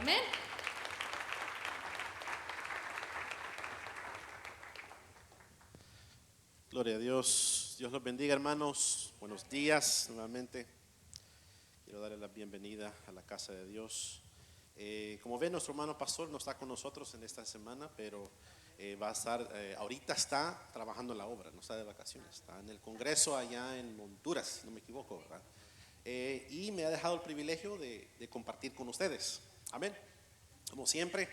Amén. Gloria a Dios. Dios los bendiga, hermanos. Buenos días nuevamente. Quiero darle la bienvenida a la casa de Dios. Como ven, nuestro hermano pastor no está con nosotros en esta semana, pero va a estar, ahorita está trabajando en la obra, no está de vacaciones, está en el Congreso allá en Honduras, si no me equivoco, ¿verdad? Y me ha dejado el privilegio de compartir con ustedes. Amén. Como siempre,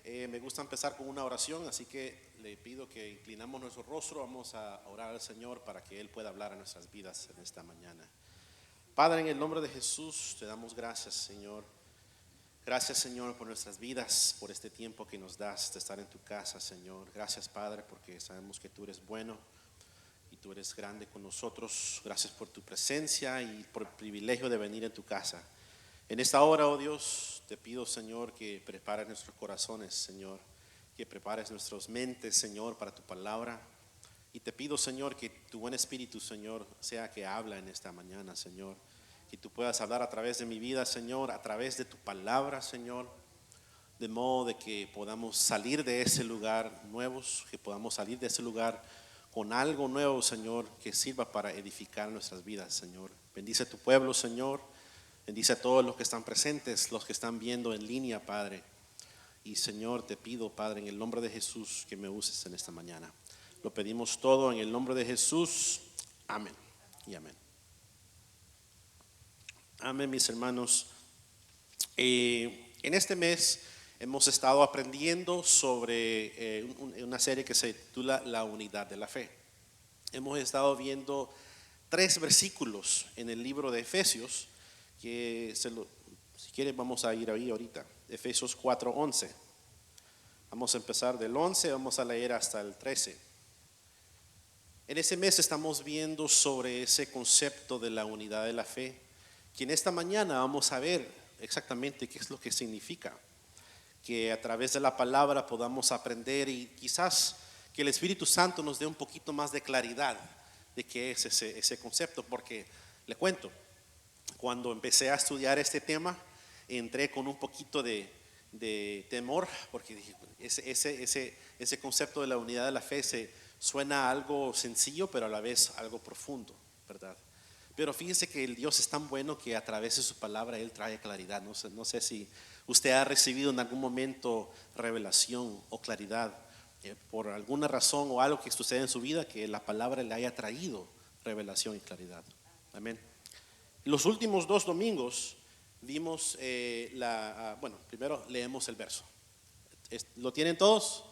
me gusta empezar con una oración, así que le pido que inclinamos nuestro rostro. Vamos a orar al Señor para que Él pueda hablar a nuestras vidas en esta mañana. Padre, en el nombre de Jesús te damos gracias, Señor. Gracias, Señor, por nuestras vidas, por este tiempo que nos das de estar en tu casa, Señor. Gracias, Padre, porque sabemos que tú eres bueno y tú eres grande con nosotros. Gracias por tu presencia y por el privilegio de venir en tu casa. En esta hora, oh Dios, te pido, Señor, que prepares nuestros corazones, Señor, que prepares nuestras mentes, Señor, para tu palabra. Y te pido, Señor, que tu buen espíritu, Señor, sea que habla en esta mañana, Señor. Que tú puedas hablar a través de mi vida, Señor, a través de tu palabra, Señor. De modo de que podamos salir de ese lugar nuevos, que podamos salir de ese lugar con algo nuevo, Señor, que sirva para edificar nuestras vidas, Señor. Bendice a tu pueblo, Señor. Bendice a todos los que están presentes, los que están viendo en línea, Padre. Y Señor, te pido, Padre, en el nombre de Jesús, que me uses en esta mañana. Lo pedimos todo en el nombre de Jesús. Amén y amén. Amén, mis hermanos. En este mes hemos estado aprendiendo sobre una serie que se titula La unidad de la fe. Hemos estado viendo 3 versículos en el libro de Efesios, que si quieren vamos a ir ahí ahorita. Efesios 4:11. Vamos a empezar del 11, vamos a leer hasta el 13. En ese mes estamos viendo sobre ese concepto de la unidad de la fe, que en esta mañana vamos a ver exactamente qué es lo que significa, que a través de la palabra podamos aprender y quizás que el Espíritu Santo nos dé un poquito más de claridad de qué es ese concepto, porque le cuento, cuando empecé a estudiar este tema, entré con un poquito de temor, porque dije, ese concepto de la unidad de la fe suena algo sencillo, pero a la vez algo profundo, ¿verdad? Pero fíjense que el Dios es tan bueno que a través de su palabra Él trae claridad. No sé si usted ha recibido en algún momento revelación o claridad por alguna razón o algo que sucede en su vida, que la palabra le haya traído revelación y claridad. Amén. Los últimos 2 domingos vimos bueno, primero leemos el verso. ¿Lo tienen todos?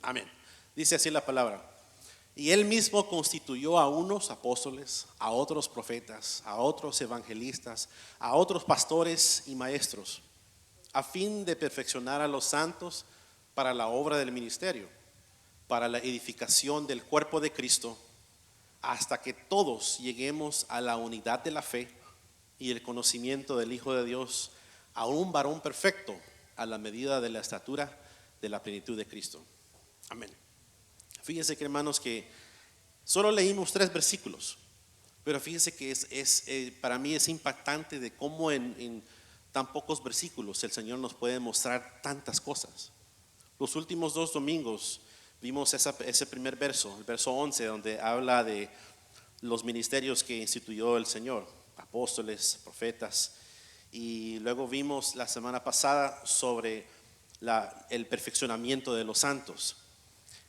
Amén. Dice así la palabra. Y él mismo constituyó a unos apóstoles, a otros profetas, a otros evangelistas, a otros pastores y maestros, a fin de perfeccionar a los santos para la obra del ministerio, para la edificación del cuerpo de Cristo, hasta que todos lleguemos a la unidad de la fe y el conocimiento del Hijo de Dios, a un varón perfecto, a la medida de la estatura de la plenitud de Cristo. Amén. Fíjense que, hermanos, que solo leímos 3 versículos, pero fíjense que para mí es impactante de cómo en tan pocos versículos el Señor nos puede mostrar tantas cosas. Los últimos 2 domingos vimos ese primer verso, el verso 11, donde habla de los ministerios que instituyó el Señor, apóstoles, profetas, y luego vimos la semana pasada sobre el perfeccionamiento de los santos.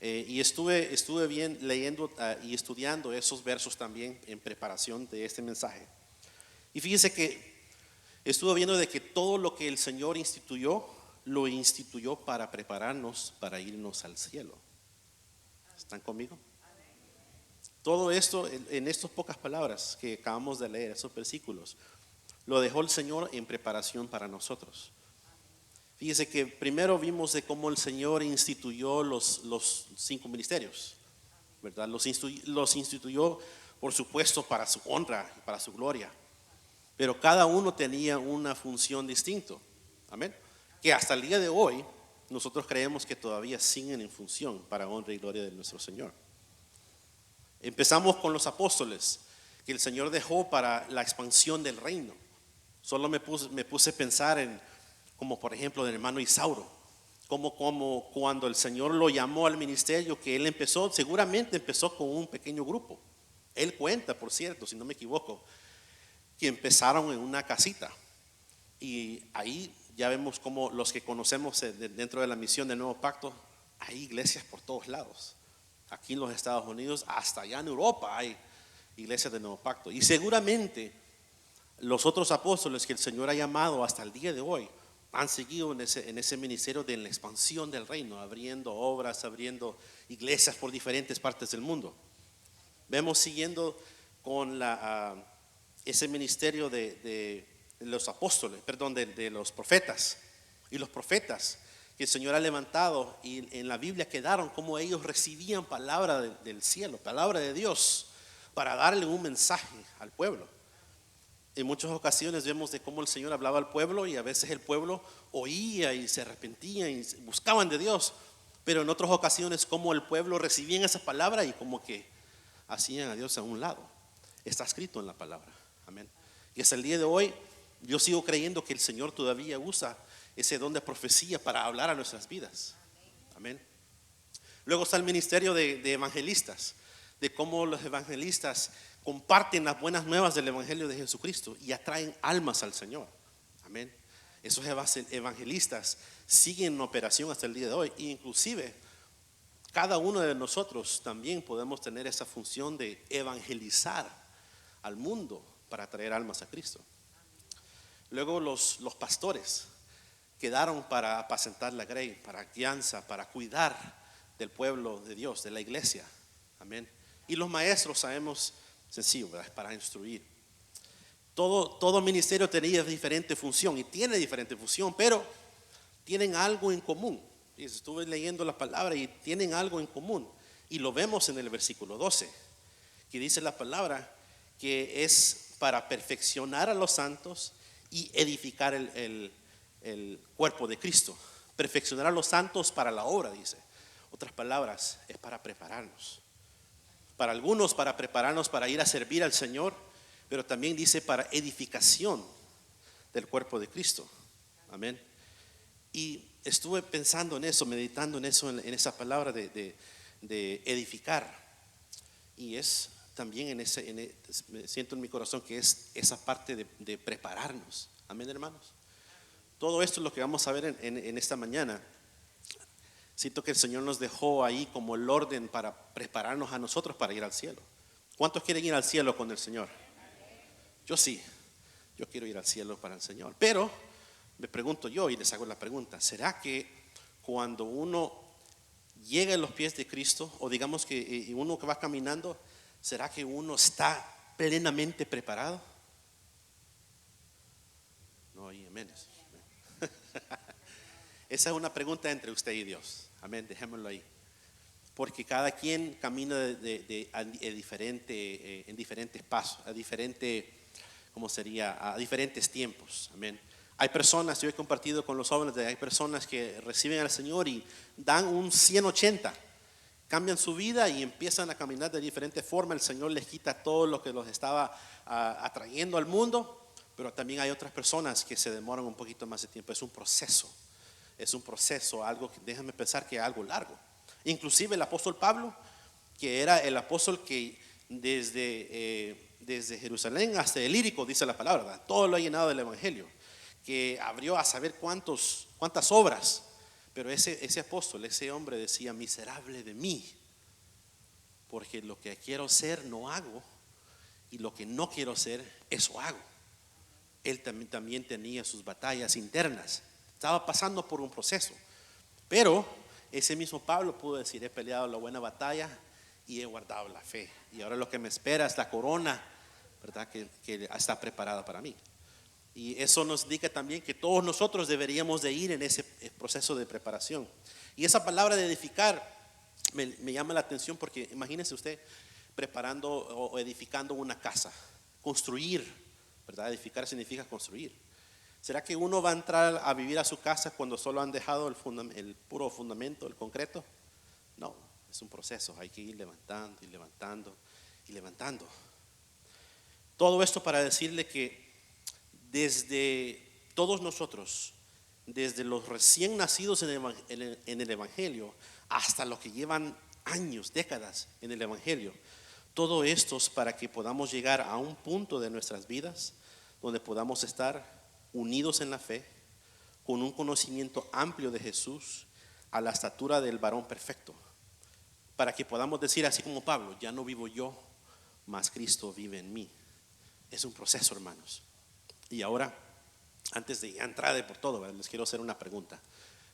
Y estuve bien leyendo y estudiando esos versos también en preparación de este mensaje. Y fíjense que estuve viendo de que todo lo que el Señor instituyó, lo instituyó para prepararnos para irnos al cielo. ¿Están conmigo? Todo esto, en estas pocas palabras que acabamos de leer, esos versículos, lo dejó el Señor en preparación para nosotros. Fíjese que primero vimos de cómo el Señor instituyó los 5 ministerios, ¿verdad? Los instituyó, por supuesto, para su honra y para su gloria, pero cada uno tenía una función distinta. Amén. Que hasta el día de hoy nosotros creemos que todavía siguen en función para honra y gloria de nuestro Señor. Empezamos con los apóstoles, que el Señor dejó para la expansión del reino. Solo me puse a pensar en como por ejemplo del hermano Isauro, como cuando el Señor lo llamó al ministerio, que él empezó, seguramente empezó con un pequeño grupo. Él cuenta, por cierto, si no me equivoco, que empezaron en una casita. Y ahí ya vemos como los que conocemos dentro de la misión del Nuevo Pacto, hay iglesias por todos lados. Aquí en los Estados Unidos, hasta allá en Europa hay iglesias del Nuevo Pacto. Y seguramente los otros apóstoles que el Señor ha llamado hasta el día de hoy han seguido en ese ministerio de la expansión del reino, abriendo obras, abriendo iglesias por diferentes partes del mundo. Vemos siguiendo con ese ministerio de los apóstoles, perdón, de los profetas. Y los profetas que el Señor ha levantado y en la Biblia quedaron como ellos recibían palabra del cielo, palabra de Dios, para darle un mensaje al pueblo. En muchas ocasiones vemos de cómo el Señor hablaba al pueblo y a veces el pueblo oía y se arrepentía y buscaban de Dios, pero en otras ocasiones como el pueblo recibía esa palabra y como que hacían a Dios a un lado. Está escrito en la palabra, amén. Y hasta el día de hoy yo sigo creyendo que el Señor todavía usa ese don de profecía para hablar a nuestras vidas, amén. Luego está el ministerio de evangelistas, de cómo los evangelistas comparten las buenas nuevas del evangelio de Jesucristo y atraen almas al Señor, amén. Esos evangelistas siguen en operación hasta el día de hoy, e inclusive cada uno de nosotros también podemos tener esa función de evangelizar al mundo para traer almas a Cristo. Luego los pastores quedaron para apacentar la grey, para guianza, para cuidar del pueblo de Dios, de la iglesia, amén. Y los maestros sabemos, sencillo, ¿verdad? Para instruir. Todo ministerio tenía diferente función y tiene diferente función, pero tienen algo en común. Y estuve leyendo la palabra y tienen algo en común. Y lo vemos en el versículo 12, que dice la palabra que es para perfeccionar a los santos y edificar el cuerpo de Cristo. Perfeccionar a los santos para la obra, dice. Otras palabras, es para prepararnos. Para algunos, para prepararnos para ir a servir al Señor, pero también dice para edificación del cuerpo de Cristo. Amén. Y estuve pensando en eso, meditando en eso, en esa palabra de edificar. Y es también siento en mi corazón que es esa parte de prepararnos. Amén, hermanos. Todo esto es lo que vamos a ver en esta mañana. Siento que el Señor nos dejó ahí como el orden para prepararnos a nosotros para ir al cielo. ¿Cuántos quieren ir al cielo con el Señor? Yo sí, yo quiero ir al cielo para el Señor. Pero me pregunto yo y les hago la pregunta, ¿será que cuando uno llega a los pies de Cristo, o digamos que uno que va caminando, ¿será que uno está plenamente preparado? No hay aménes. Esa es una pregunta entre usted y Dios. Amén, dejémoslo ahí. Porque cada quien camina en diferentes pasos, a diferentes tiempos. Amén. Hay personas, yo he compartido con los jóvenes, hay personas que reciben al Señor y dan un 180, cambian su vida y empiezan a caminar de diferente forma. El Señor les quita todo lo que los estaba atrayendo al mundo, pero también hay otras personas que se demoran un poquito más de tiempo. Es un proceso, algo que déjame pensar que es algo largo. Inclusive el apóstol Pablo, que era el apóstol que desde Jerusalén hasta el Ilírico, dice la palabra, ¿verdad? Todo lo ha llenado del evangelio, que abrió a saber cuántas obras. Pero ese apóstol, ese hombre decía: miserable de mí, porque lo que quiero ser no hago, y lo que no quiero ser, eso hago. Él también tenía sus batallas internas, estaba pasando por un proceso. Pero ese mismo Pablo pudo decir: he peleado la buena batalla y he guardado la fe, y ahora lo que me espera es la corona, ¿verdad? Que está preparada para mí. Y eso nos indica también que todos nosotros deberíamos de ir en ese proceso de preparación. Y esa palabra de edificar me llama la atención, porque imagínese usted preparando o edificando una casa, construir, ¿verdad? Edificar significa construir. ¿Será que uno va a entrar a vivir a su casa cuando solo han dejado el puro fundamento, el concreto? No, es un proceso, hay que ir levantando y levantando y levantando. Todo esto para decirle que desde todos nosotros desde los recién nacidos en el Evangelio hasta los que llevan años, décadas en el Evangelio. Todo esto es para que podamos llegar a un punto de nuestras vidas donde podamos estar unidos en la fe, con un conocimiento amplio de Jesús, a la estatura del varón perfecto, para que podamos decir así como Pablo: ya no vivo yo, mas Cristo vive en mí. Es un proceso, hermanos. Y ahora, antes de entrar de por todo, ¿verdad?, les quiero hacer una pregunta.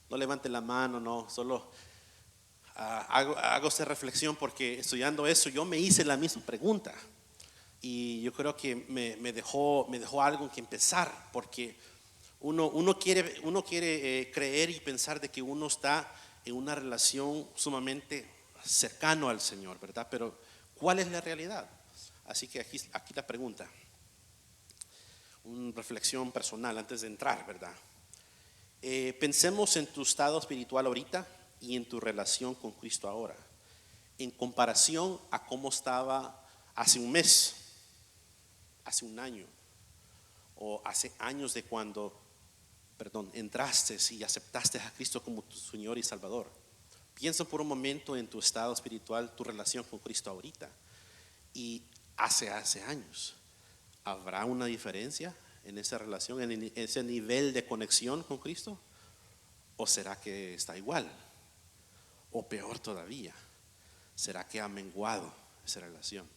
No levanten la mano, no, solo hago esta reflexión porque estudiando eso yo me hice la misma pregunta y yo creo que me dejó algo en que empezar, porque uno quiere creer y pensar de que uno está en una relación sumamente cercano al Señor, ¿verdad? Pero ¿cuál es la realidad? Así que aquí la pregunta, una reflexión personal antes de entrar, ¿verdad? Pensemos en tu estado espiritual ahorita y en tu relación con Cristo ahora, en comparación a cómo estaba hace un mes, hace un año, o hace años de cuando, entraste y aceptaste a Cristo como tu Señor y Salvador. Piensa por un momento en tu estado espiritual, tu relación con Cristo ahorita y hace años. ¿Habrá una diferencia en esa relación, en ese nivel de conexión con Cristo? ¿O será que está igual? ¿O peor todavía, será que ha menguado esa relación?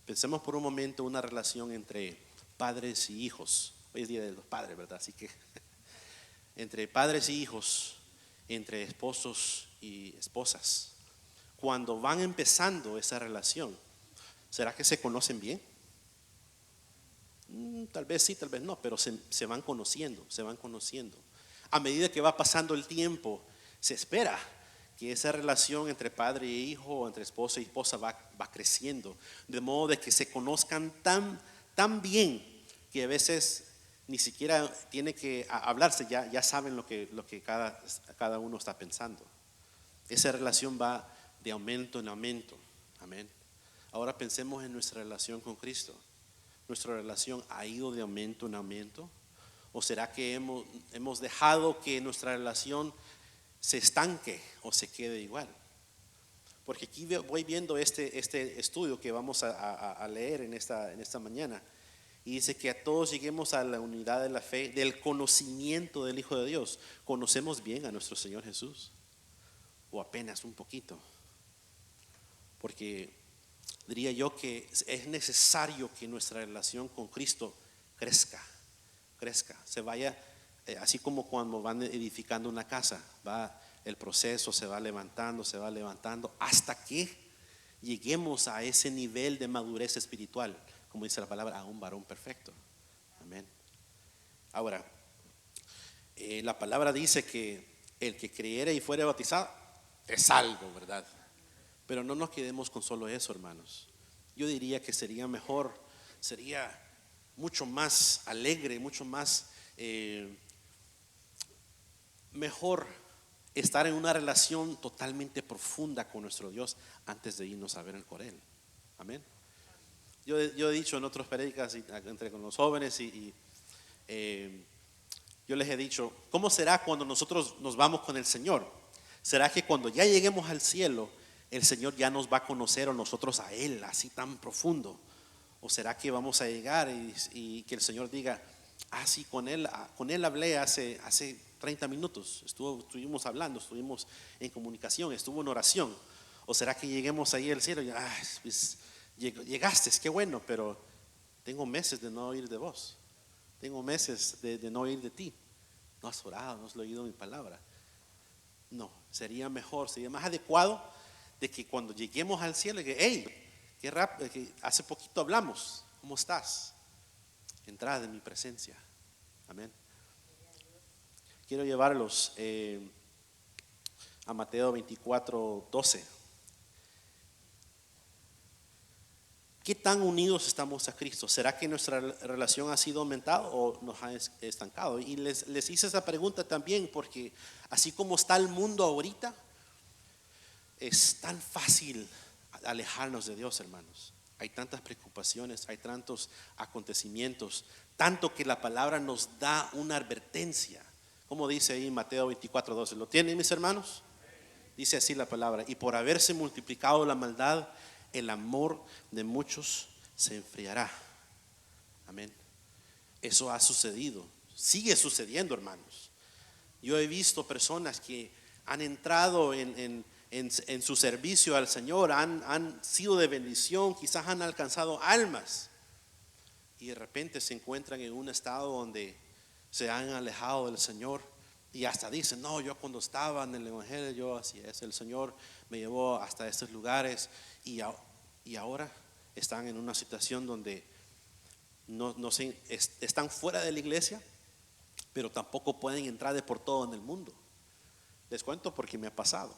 Pensemos por un momento una relación entre padres y hijos. Hoy es día de los padres, ¿verdad? Así que entre padres y hijos, entre esposos y esposas, cuando van empezando esa relación, ¿será que se conocen bien? Tal vez sí, tal vez no, pero se van conociendo, se van conociendo. A medida que va pasando el tiempo, se espera que esa relación entre padre e hijo, o entre esposo y esposa va creciendo, de modo de que se conozcan tan bien que a veces ni siquiera tiene que hablarse, ya saben lo que cada uno está pensando. Esa relación va de aumento en aumento. Amén. Ahora pensemos en nuestra relación con Cristo. ¿Nuestra relación ha ido de aumento en aumento? ¿O será que hemos dejado que nuestra relación se estanque o se quede igual? Porque aquí voy viendo este estudio que vamos a leer en esta mañana, y dice que a todos lleguemos a la unidad de la fe, del conocimiento del Hijo de Dios. ¿Conocemos bien a nuestro Señor Jesús? ¿O apenas un poquito? Porque diría yo que es necesario que nuestra relación con Cristo crezca, se vaya, así como cuando van edificando una casa, el proceso se va levantando, hasta que lleguemos a ese nivel de madurez espiritual, como dice la palabra, a un varón perfecto. Amén. Ahora, la palabra dice que el que creyere y fuere bautizado es salvo, ¿verdad? Pero no nos quedemos con solo eso, hermanos. Yo diría que sería mejor, sería mucho más alegre, mucho más mejor estar en una relación totalmente profunda con nuestro Dios antes de irnos a ver con Él. Amén. Yo he dicho en otras prédicas entre con los jóvenes yo les he dicho, ¿cómo será cuando nosotros nos vamos con el Señor? ¿Será que cuando ya lleguemos al cielo, el Señor ya nos va a conocer o nosotros a Él así tan profundo? ¿O será que vamos a llegar y que el Señor diga, sí, con él hablé hace 30 minutos, estuvimos hablando, estuvimos en comunicación, estuvo en oración? ¿O será que lleguemos ahí al cielo y pues, llegaste, qué bueno, pero tengo meses de no oír de vos, tengo meses de no oír de ti, no has orado, no has oído mi palabra? No, sería mejor, sería más adecuado de que cuando lleguemos al cielo, que hey, qué rápido, que hace poquito hablamos, ¿cómo estás? Entrada en mi presencia. Amén. Quiero llevarlos a Mateo 24:12. ¿Qué tan unidos estamos a Cristo? ¿Será que nuestra relación ha sido aumentada o nos ha estancado? Y les hice esa pregunta también porque así como está el mundo ahorita, es tan fácil alejarnos de Dios, hermanos. Hay tantas preocupaciones, hay tantos acontecimientos, tanto que la palabra nos da una advertencia, ¿Cómo dice ahí Mateo 24:12? ¿Lo tienen, mis hermanos? Dice así la palabra: y por haberse multiplicado la maldad, el amor de muchos se enfriará. Amén. Eso ha sucedido, sigue sucediendo, hermanos. Yo he visto personas que han entrado en su servicio al Señor, han sido de bendición, quizás han alcanzado almas, y de repente se encuentran en un estado donde se han alejado del Señor. Y hasta dicen: no, yo cuando estaba en el Evangelio, yo así es, el Señor me llevó hasta estos lugares. Y ahora están en una situación donde están fuera de la iglesia, pero tampoco pueden entrar de por todo en el mundo. Les cuento porque me ha pasado.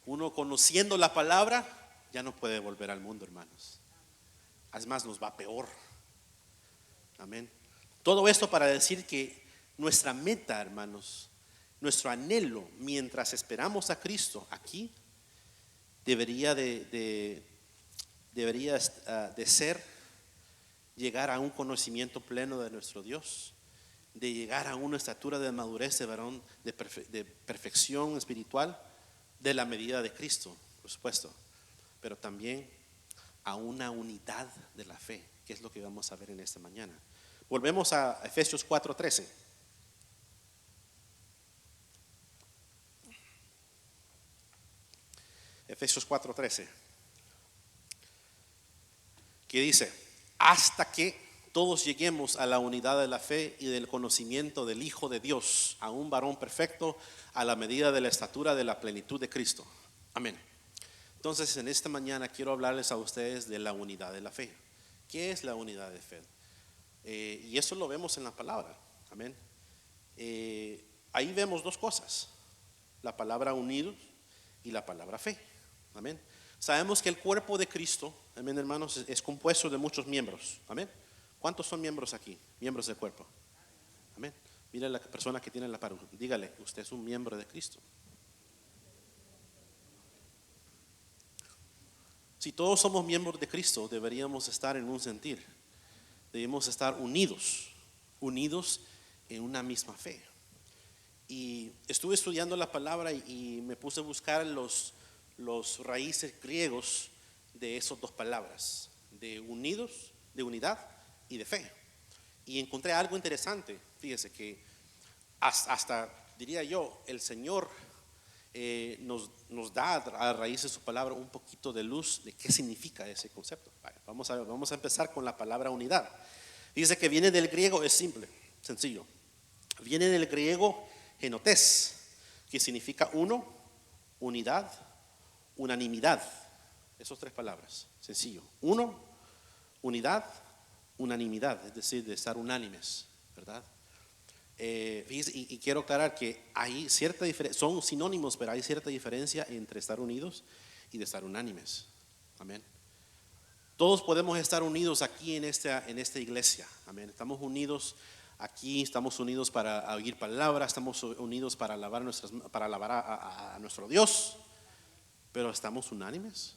Uno, conociendo la palabra, ya no puede volver al mundo, hermanos. Además nos va peor. Amén. Todo esto para decir que nuestra meta, hermanos, nuestro anhelo mientras esperamos a Cristo aquí debería de ser llegar a un conocimiento pleno de nuestro Dios, de llegar a una estatura de madurez de varón, de perfección espiritual, de la medida de Cristo, por supuesto, pero también a una unidad de la fe, que es lo que vamos a ver en esta mañana. Volvemos a Efesios 4:13. Efesios 4:13, que dice: hasta que todos lleguemos a la unidad de la fe y del conocimiento del Hijo de Dios, a un varón perfecto, a la medida de la estatura de la plenitud de Cristo. Amén. Entonces, en esta mañana quiero hablarles a ustedes de la unidad de la fe. ¿Qué es la unidad de fe? Y eso lo vemos en la palabra. Amén. Ahí vemos dos cosas: la palabra unidos y la palabra fe. Amén. Sabemos que el cuerpo de Cristo, amén, hermanos, es compuesto de muchos miembros. Amén. ¿Cuántos son miembros aquí? Miembros del cuerpo. Amén. Mire a la persona que tiene la par, dígale: usted es un miembro de Cristo. Si todos somos miembros de Cristo, deberíamos estar en un sentir. Debemos estar unidos en una misma fe. Y estuve estudiando la palabra y me puse a buscar los raíces griegos de esas dos palabras, de unidos, de unidad y de fe. Y encontré algo interesante. Fíjese que hasta diría yo, el Señor nos da a raíz de su palabra un poquito de luz de qué significa ese concepto. Vamos a empezar con la palabra unidad. Dice que viene del griego, es simple, sencillo. Viene del griego genotes, que significa uno, unidad, unanimidad. Esas tres palabras, sencillo. Uno, unidad, unanimidad, es decir, de estar unánimes, ¿verdad? Y quiero aclarar que hay cierta diferencia, son sinónimos, pero hay cierta diferencia entre estar unidos y de estar unánimes. Amén. Todos podemos estar unidos aquí en esta iglesia. Amén. Estamos unidos aquí, estamos unidos para oír palabras, estamos unidos para alabar a nuestro Dios. Pero ¿estamos unánimes?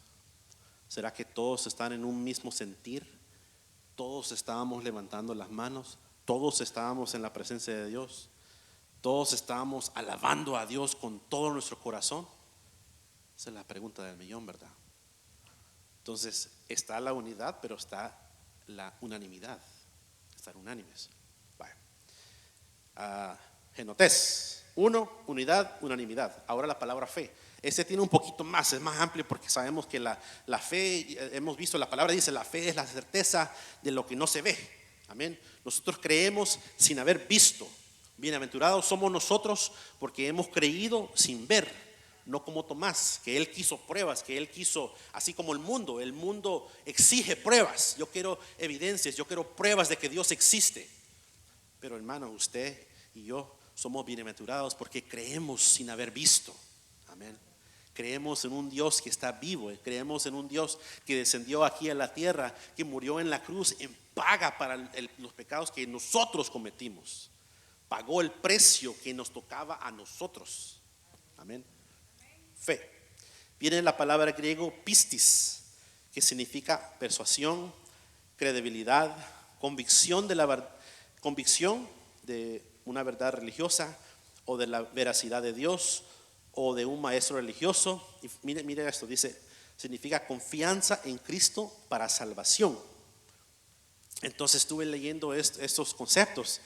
¿Será que todos están en un mismo sentir? Todos estábamos levantando las manos, todos estábamos en la presencia de Dios, todos estábamos alabando a Dios con todo nuestro corazón. Esa es la pregunta del millón, ¿verdad? Entonces está la unidad, pero está la unanimidad, estar unánimes. Genotes, uno, unidad, unanimidad. Ahora la palabra fe. Este tiene un poquito más, es más amplio, porque sabemos que la fe, hemos visto, la palabra dice: la fe es la certeza de lo que no se ve. Amén. Nosotros creemos sin haber visto. Bienaventurados somos nosotros porque hemos creído sin ver. No como Tomás, que él quiso pruebas, que él quiso, así como el mundo exige pruebas. Yo quiero evidencias, yo quiero pruebas de que Dios existe. Pero hermano, usted y yo somos bienaventurados porque creemos sin haber visto. Amén. Creemos en un Dios que está vivo, creemos en un Dios que descendió aquí a la tierra, que murió en la cruz en paga para los pecados que nosotros cometimos. Pagó el precio que nos tocaba a nosotros. Amén. Fe. Viene la palabra griego pistis, que significa persuasión, credibilidad, convicción de una verdad religiosa o de la veracidad de Dios o de un maestro religioso. Y mire esto, dice, significa confianza en Cristo para salvación. Entonces estuve leyendo estos conceptos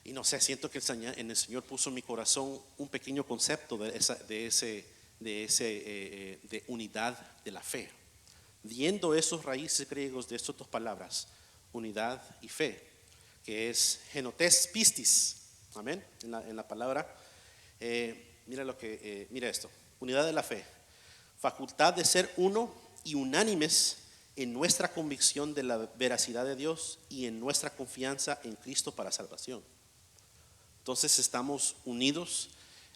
y no sé, siento que el Señor puso en mi corazón un pequeño concepto de unidad de la fe. Viendo esos raíces griegos de estas dos palabras, unidad y fe, que es genotes pistis, amén, en la palabra. Mira esto, unidad de la fe, facultad de ser uno y unánimes en nuestra convicción de la veracidad de Dios y en nuestra confianza en Cristo para salvación. Entonces estamos unidos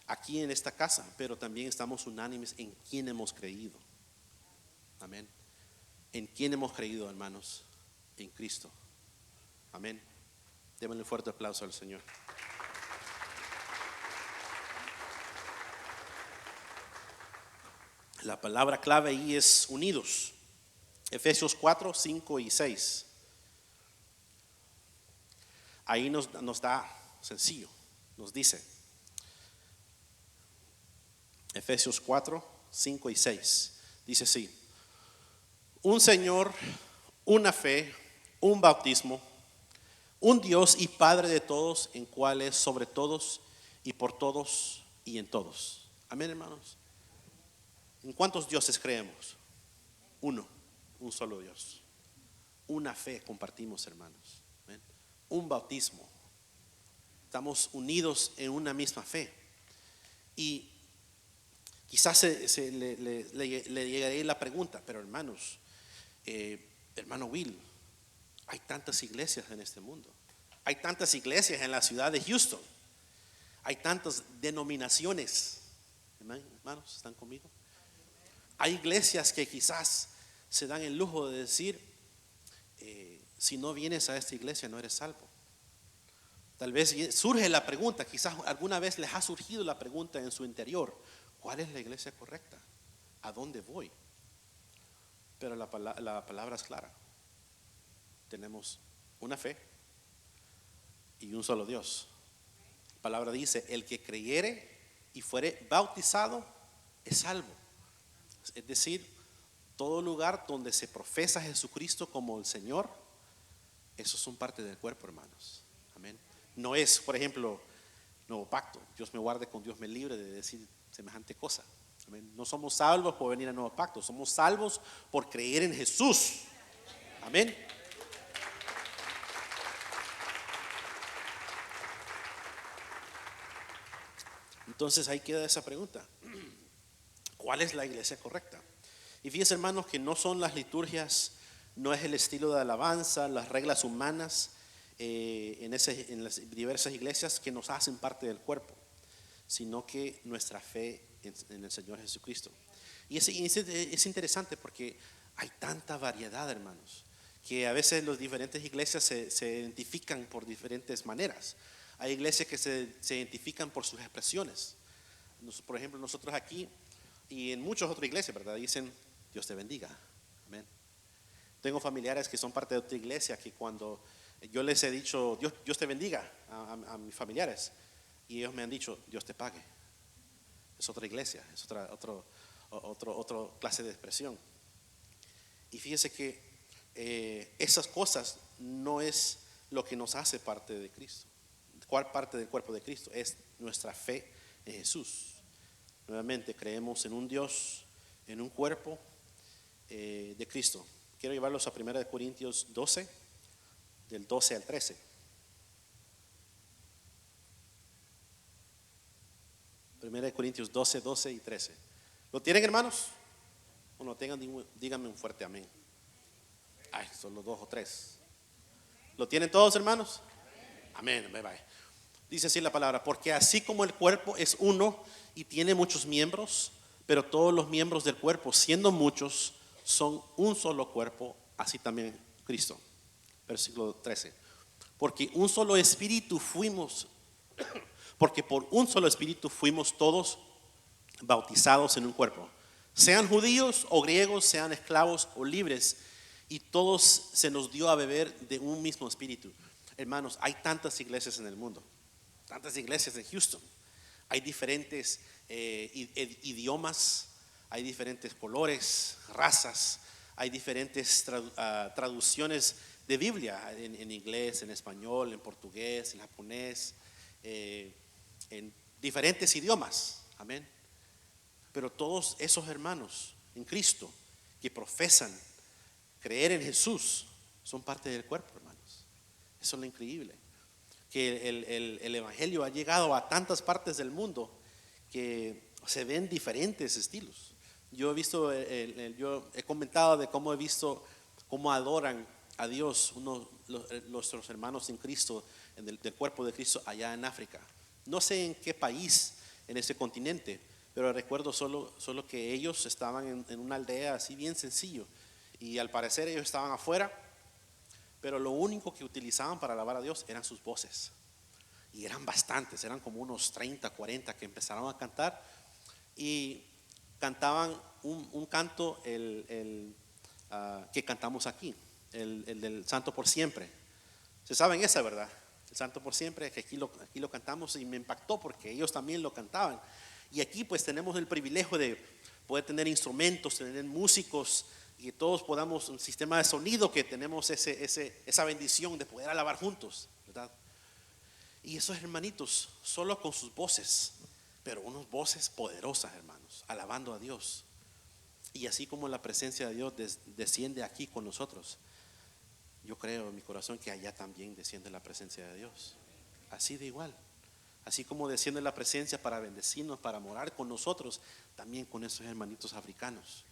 aquí en esta casa, pero también estamos unánimes en quién hemos creído. Amén. ¿En quién hemos creído, hermanos? En Cristo. Amén. Démosle un fuerte aplauso al Señor. La palabra clave ahí es unidos. Efesios 4, 5 y 6. Ahí nos da sencillo. Nos dice Efesios 4, 5 y 6. Dice así: un Señor, una fe, un bautismo, un Dios y Padre de todos, en cual es sobre todos y por todos y en todos. Amén, hermanos. ¿En cuántos dioses creemos? Uno, un solo Dios. Una fe compartimos, hermanos. ¿Amén? Un bautismo. Estamos unidos en una misma fe. Y quizás le llegaré la pregunta, pero hermanos, hermano Will, hay tantas iglesias en este mundo. Hay tantas iglesias en la ciudad de Houston. Hay tantas denominaciones. Hermanos, ¿están conmigo? Hay iglesias que quizás se dan el lujo de decir, si no vienes a esta iglesia no eres salvo. Tal vez surge la pregunta, quizás alguna vez les ha surgido la pregunta en su interior: ¿cuál es la iglesia correcta? ¿A dónde voy? Pero la palabra es clara. Tenemos una fe y un solo Dios. La palabra dice: el que creyere y fuere bautizado es salvo. Es decir, todo lugar donde se profesa a Jesucristo como el Señor, esos son parte del cuerpo, hermanos. Amén. No es, por ejemplo, nuevo pacto. Dios me guarde, con Dios me libre de decir semejante cosa. Amén. No somos salvos por venir al nuevo pacto. Somos salvos por creer en Jesús. Amén. Entonces ahí queda esa pregunta: ¿cuál es la iglesia correcta? Y fíjense, hermanos, que no son las liturgias, no es el estilo de alabanza, las reglas humanas en las diversas iglesias que nos hacen parte del cuerpo, sino que nuestra fe en el Señor Jesucristo. Y es interesante porque hay tanta variedad, hermanos, que a veces las diferentes iglesias se identifican por diferentes maneras. Hay iglesias que se identifican por sus expresiones. Por ejemplo, nosotros aquí y en muchas otras iglesias, ¿verdad?, dicen: Dios te bendiga. Amén. Tengo familiares que son parte de otra iglesia que cuando yo les he dicho Dios te bendiga a mis familiares, y ellos me han dicho: Dios te pague. Es otra iglesia, es otra clase de expresión. Y fíjese que esas cosas no es lo que nos hace parte de Cristo. ¿Cuál parte del cuerpo de Cristo? Es nuestra fe en Jesús. Nuevamente creemos en un Dios, en un cuerpo de Cristo. Quiero llevarlos a 1 Corintios 12, del 12 al 13. 1 Corintios 12, 12 y 13. ¿Lo tienen, hermanos? O no tengan, díganme un fuerte amén. Ay, son los 2 o 3. ¿Lo tienen todos, hermanos? Amén. Bye bye. Dice así la palabra: porque así como el cuerpo es uno y tiene muchos miembros, pero todos los miembros del cuerpo, siendo muchos, son un solo cuerpo, así también Cristo. Versículo 13. Porque un solo espíritu fuimos, porque por un solo espíritu fuimos todos bautizados en un cuerpo, sean judíos o griegos, sean esclavos o libres, y todos se nos dio a beber de un mismo espíritu. Hermanos, hay tantas iglesias en el mundo. bastantes iglesias en Houston. Hay diferentes idiomas, hay diferentes colores, razas, hay diferentes traducciones de Biblia en inglés, en español, en portugués, en japonés, en diferentes idiomas. Amén. Pero todos esos hermanos en Cristo que profesan creer en Jesús son parte del cuerpo, hermanos. Eso es lo increíble. Que el Evangelio ha llegado a tantas partes del mundo que se ven diferentes estilos. Yo he visto, yo he comentado de cómo he visto cómo adoran a Dios nuestros hermanos en Cristo, del cuerpo de Cristo allá en África. No sé en qué país en ese continente, pero recuerdo solo que ellos estaban en una aldea así bien sencillo, y al parecer ellos estaban afuera, pero lo único que utilizaban para alabar a Dios eran sus voces. Y eran bastantes, eran como unos 30, 40 que empezaron a cantar y cantaban un canto que cantamos aquí, el del Santo por Siempre. ¿Se saben esa, verdad? El Santo por Siempre, que aquí lo cantamos, y me impactó porque ellos también lo cantaban. Y aquí pues tenemos el privilegio de poder tener instrumentos, tener músicos, y que todos podamos, un sistema de sonido, que tenemos esa bendición de poder alabar juntos, ¿verdad? Y esos hermanitos, solo con sus voces, pero unas voces poderosas, hermanos, alabando a Dios. Y así como la presencia de Dios desciende aquí con nosotros, yo creo en mi corazón que allá también desciende la presencia de Dios. Así de igual. Así como desciende la presencia para bendecirnos, para morar con nosotros, también con esos hermanitos africanos.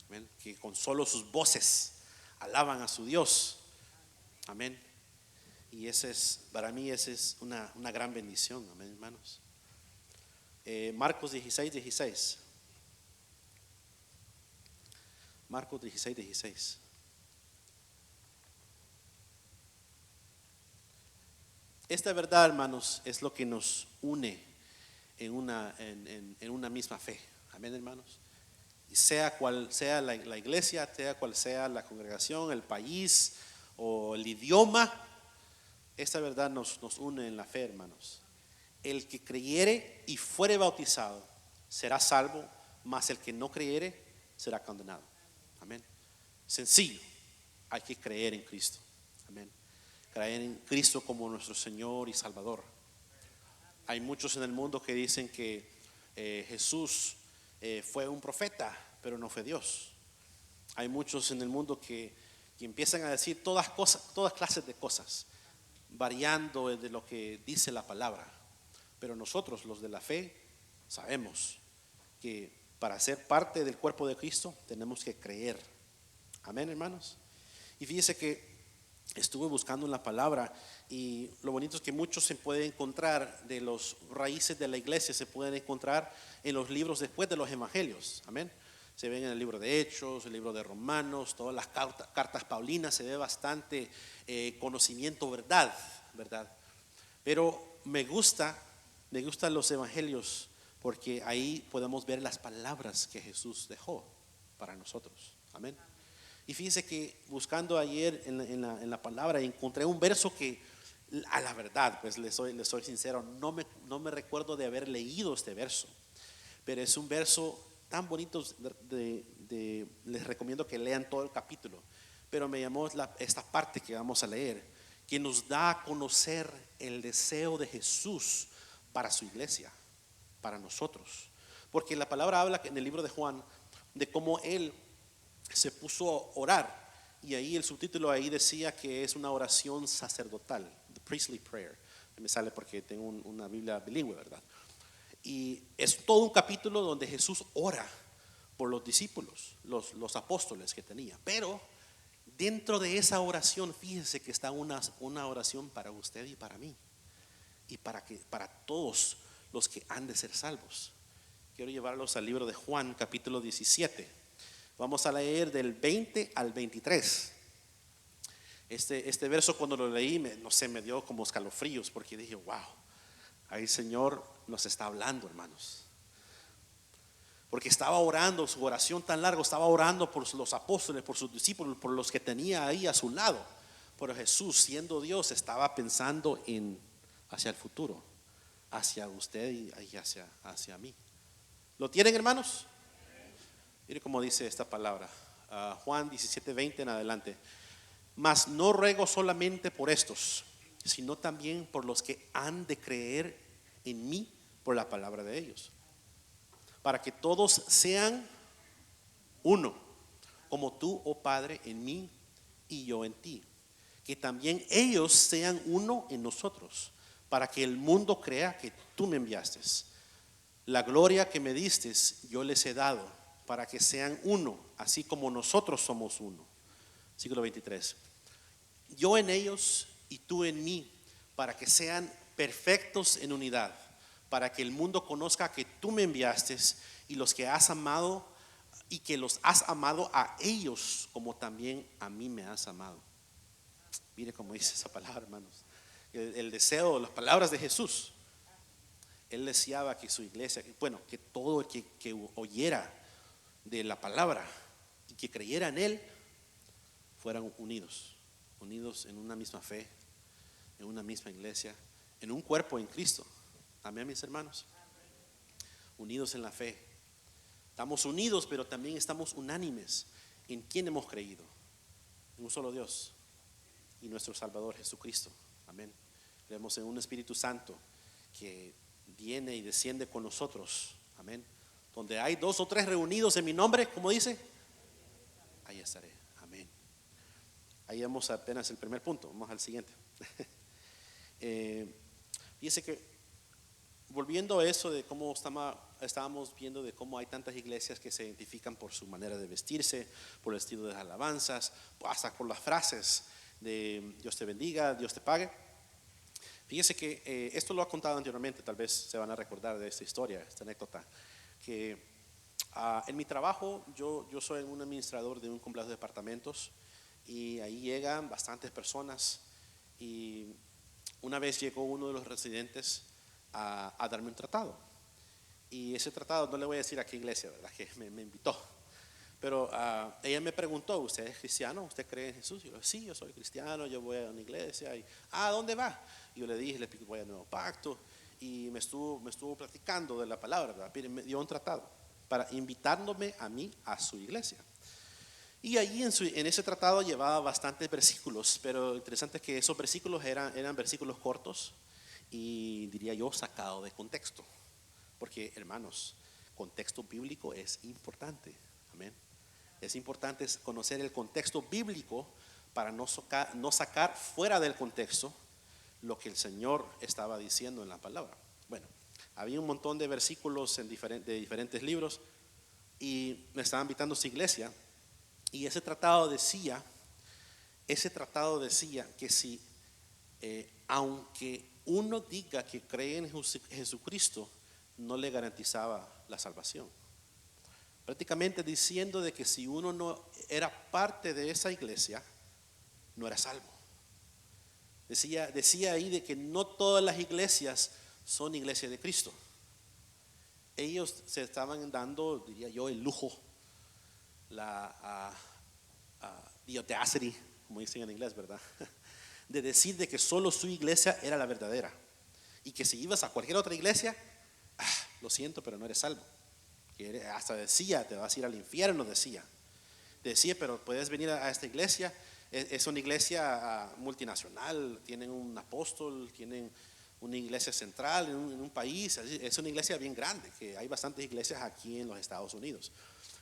Amén. Que con solo sus voces alaban a su Dios. Amén. Y para mí esa es una gran bendición. Amén, hermanos. Marcos 16:16. Marcos 16:16. Esta verdad, hermanos, es lo que nos une en una misma fe. Amén, hermanos. Y sea cual sea la iglesia, sea cual sea la congregación, el país o el idioma, esta verdad nos une en la fe, hermanos. El que creyere y fuere bautizado será salvo, mas el que no creyere será condenado. Amén. Sencillo, hay que creer en Cristo. Amén. Creer en Cristo como nuestro Señor y Salvador. Hay muchos en el mundo que dicen que Jesús fue un profeta, pero no fue Dios. Hay muchos en el mundo que empiezan a decir todas clases de cosas, variando de lo que dice la palabra. Pero nosotros, los de la fe, sabemos que para ser parte del cuerpo de Cristo tenemos que creer. Amén, hermanos. Y fíjese que estuve buscando en la palabra, y lo bonito es que muchos se pueden encontrar de los raíces de la iglesia, se pueden encontrar en los libros después de los evangelios. Amén. Se ven en el libro de Hechos, el libro de Romanos, todas las cartas paulinas, se ve bastante conocimiento, verdad. Pero me gustan los evangelios, porque ahí podemos ver las palabras que Jesús dejó para nosotros. Amén. Y fíjense que buscando ayer en la palabra encontré un verso que, a la verdad, pues les soy sincero, no me recuerdo de haber leído este verso, pero es un verso tan bonito. Les recomiendo que lean todo el capítulo, pero me llamó esta parte que vamos a leer, que nos da a conocer el deseo de Jesús para su iglesia, para nosotros. Porque la palabra habla en el libro de Juan de cómo Él se puso a orar, y ahí el subtítulo ahí decía que es una oración sacerdotal, the priestly prayer. Me sale porque tengo una Biblia bilingüe, ¿verdad? Y es todo un capítulo donde Jesús ora por los discípulos, los apóstoles que tenía. Pero dentro de esa oración, fíjense que está una oración para usted y para mí, y para todos los que han de ser salvos. Quiero llevarlos al libro de Juan, capítulo 17. Vamos a leer del 20 al 23. Este verso, cuando lo leí, me dio como escalofríos, porque dije, wow, ahí el Señor nos está hablando, hermanos. Porque estaba orando, su oración tan larga, estaba orando por los apóstoles, por sus discípulos, por los que tenía ahí a su lado. Pero Jesús, siendo Dios, estaba pensando hacia el futuro. hacia usted y hacia mí. ¿Lo tienen, hermanos? Mire cómo dice esta palabra, Juan 17:20 en adelante. Mas no ruego solamente por estos, sino también por los que han de creer en mí por la palabra de ellos, para que todos sean uno, como tú, oh Padre, en mí y yo en ti, que también ellos sean uno en nosotros, para que el mundo crea que tú me enviaste. La gloria que me diste yo les he dado, para que sean uno, así como nosotros somos uno. Versículo 23. Yo en ellos y tú en mí, para que sean perfectos en unidad, para que el mundo conozca que tú me enviaste y los que has amado, y que los has amado a ellos como también a mí me has amado. Mire cómo dice esa palabra, hermanos. El deseo, las palabras de Jesús. Él deseaba que su iglesia, bueno, que todo el que oyera de la palabra y que creyera en Él fueran unidos en una misma fe, en una misma iglesia, en un cuerpo en Cristo. Amén, mis hermanos. Unidos en la fe. Estamos unidos, pero también estamos unánimes en quién hemos creído, en un solo Dios y nuestro Salvador Jesucristo. Amén. Creemos en un Espíritu Santo que viene y desciende con nosotros. Amén. Donde hay 2 o 3 reunidos en mi nombre, como dice, ahí estaré. Amén. Ahí vamos apenas el primer punto. Vamos al siguiente. Fíjese que volviendo a eso de cómo estábamos viendo de cómo hay tantas iglesias que se identifican por su manera de vestirse, por el estilo de las alabanzas, hasta por las frases de Dios te bendiga, Dios te pague. Fíjese que esto lo ha contado anteriormente, tal vez se van a recordar de esta historia, esta anécdota, que en mi trabajo yo soy un administrador de un complejo de departamentos y ahí llegan bastantes personas y una vez llegó uno de los residentes a darme un tratado y ese tratado, no le voy a decir a qué iglesia, ¿verdad? Que me invitó, pero ella me preguntó, ¿usted es cristiano? ¿Usted cree en Jesús? Y yo, sí, yo soy cristiano, yo voy a una iglesia. Y, ¿dónde va? Y yo le dije, le expliqué, voy al Nuevo Pacto. Y me estuvo platicando de la palabra, ¿verdad? Me dio un tratado para invitándome a mí a su iglesia. Y allí en ese tratado llevaba bastantes versículos, pero lo interesante es que esos versículos eran versículos cortos y diría yo sacados de contexto. Porque, hermanos, contexto bíblico es importante. Amén. Es importante conocer el contexto bíblico para no sacar fuera del contexto lo que el Señor estaba diciendo en la palabra. Bueno, había un montón de versículos de diferentes libros y me estaban invitando a su iglesia y ese tratado decía que si aunque uno diga que cree en Jesucristo, no le garantizaba la salvación. Prácticamente diciendo de que si uno no era parte de esa iglesia, no era salvo. Decía ahí de que no todas las iglesias son iglesias de Cristo. Ellos se estaban dando, diría yo, el lujo, the audacity, como dicen en inglés, ¿verdad? De decir de que solo su iglesia era la verdadera y que si ibas a cualquier otra iglesia, lo siento, pero no eres salvo. Que hasta decía, te vas a ir al infierno, decía, pero puedes venir a esta iglesia. Es una iglesia multinacional, tienen un apóstol, tienen una iglesia central en un país, es una iglesia bien grande, que hay bastantes iglesias aquí en los Estados Unidos.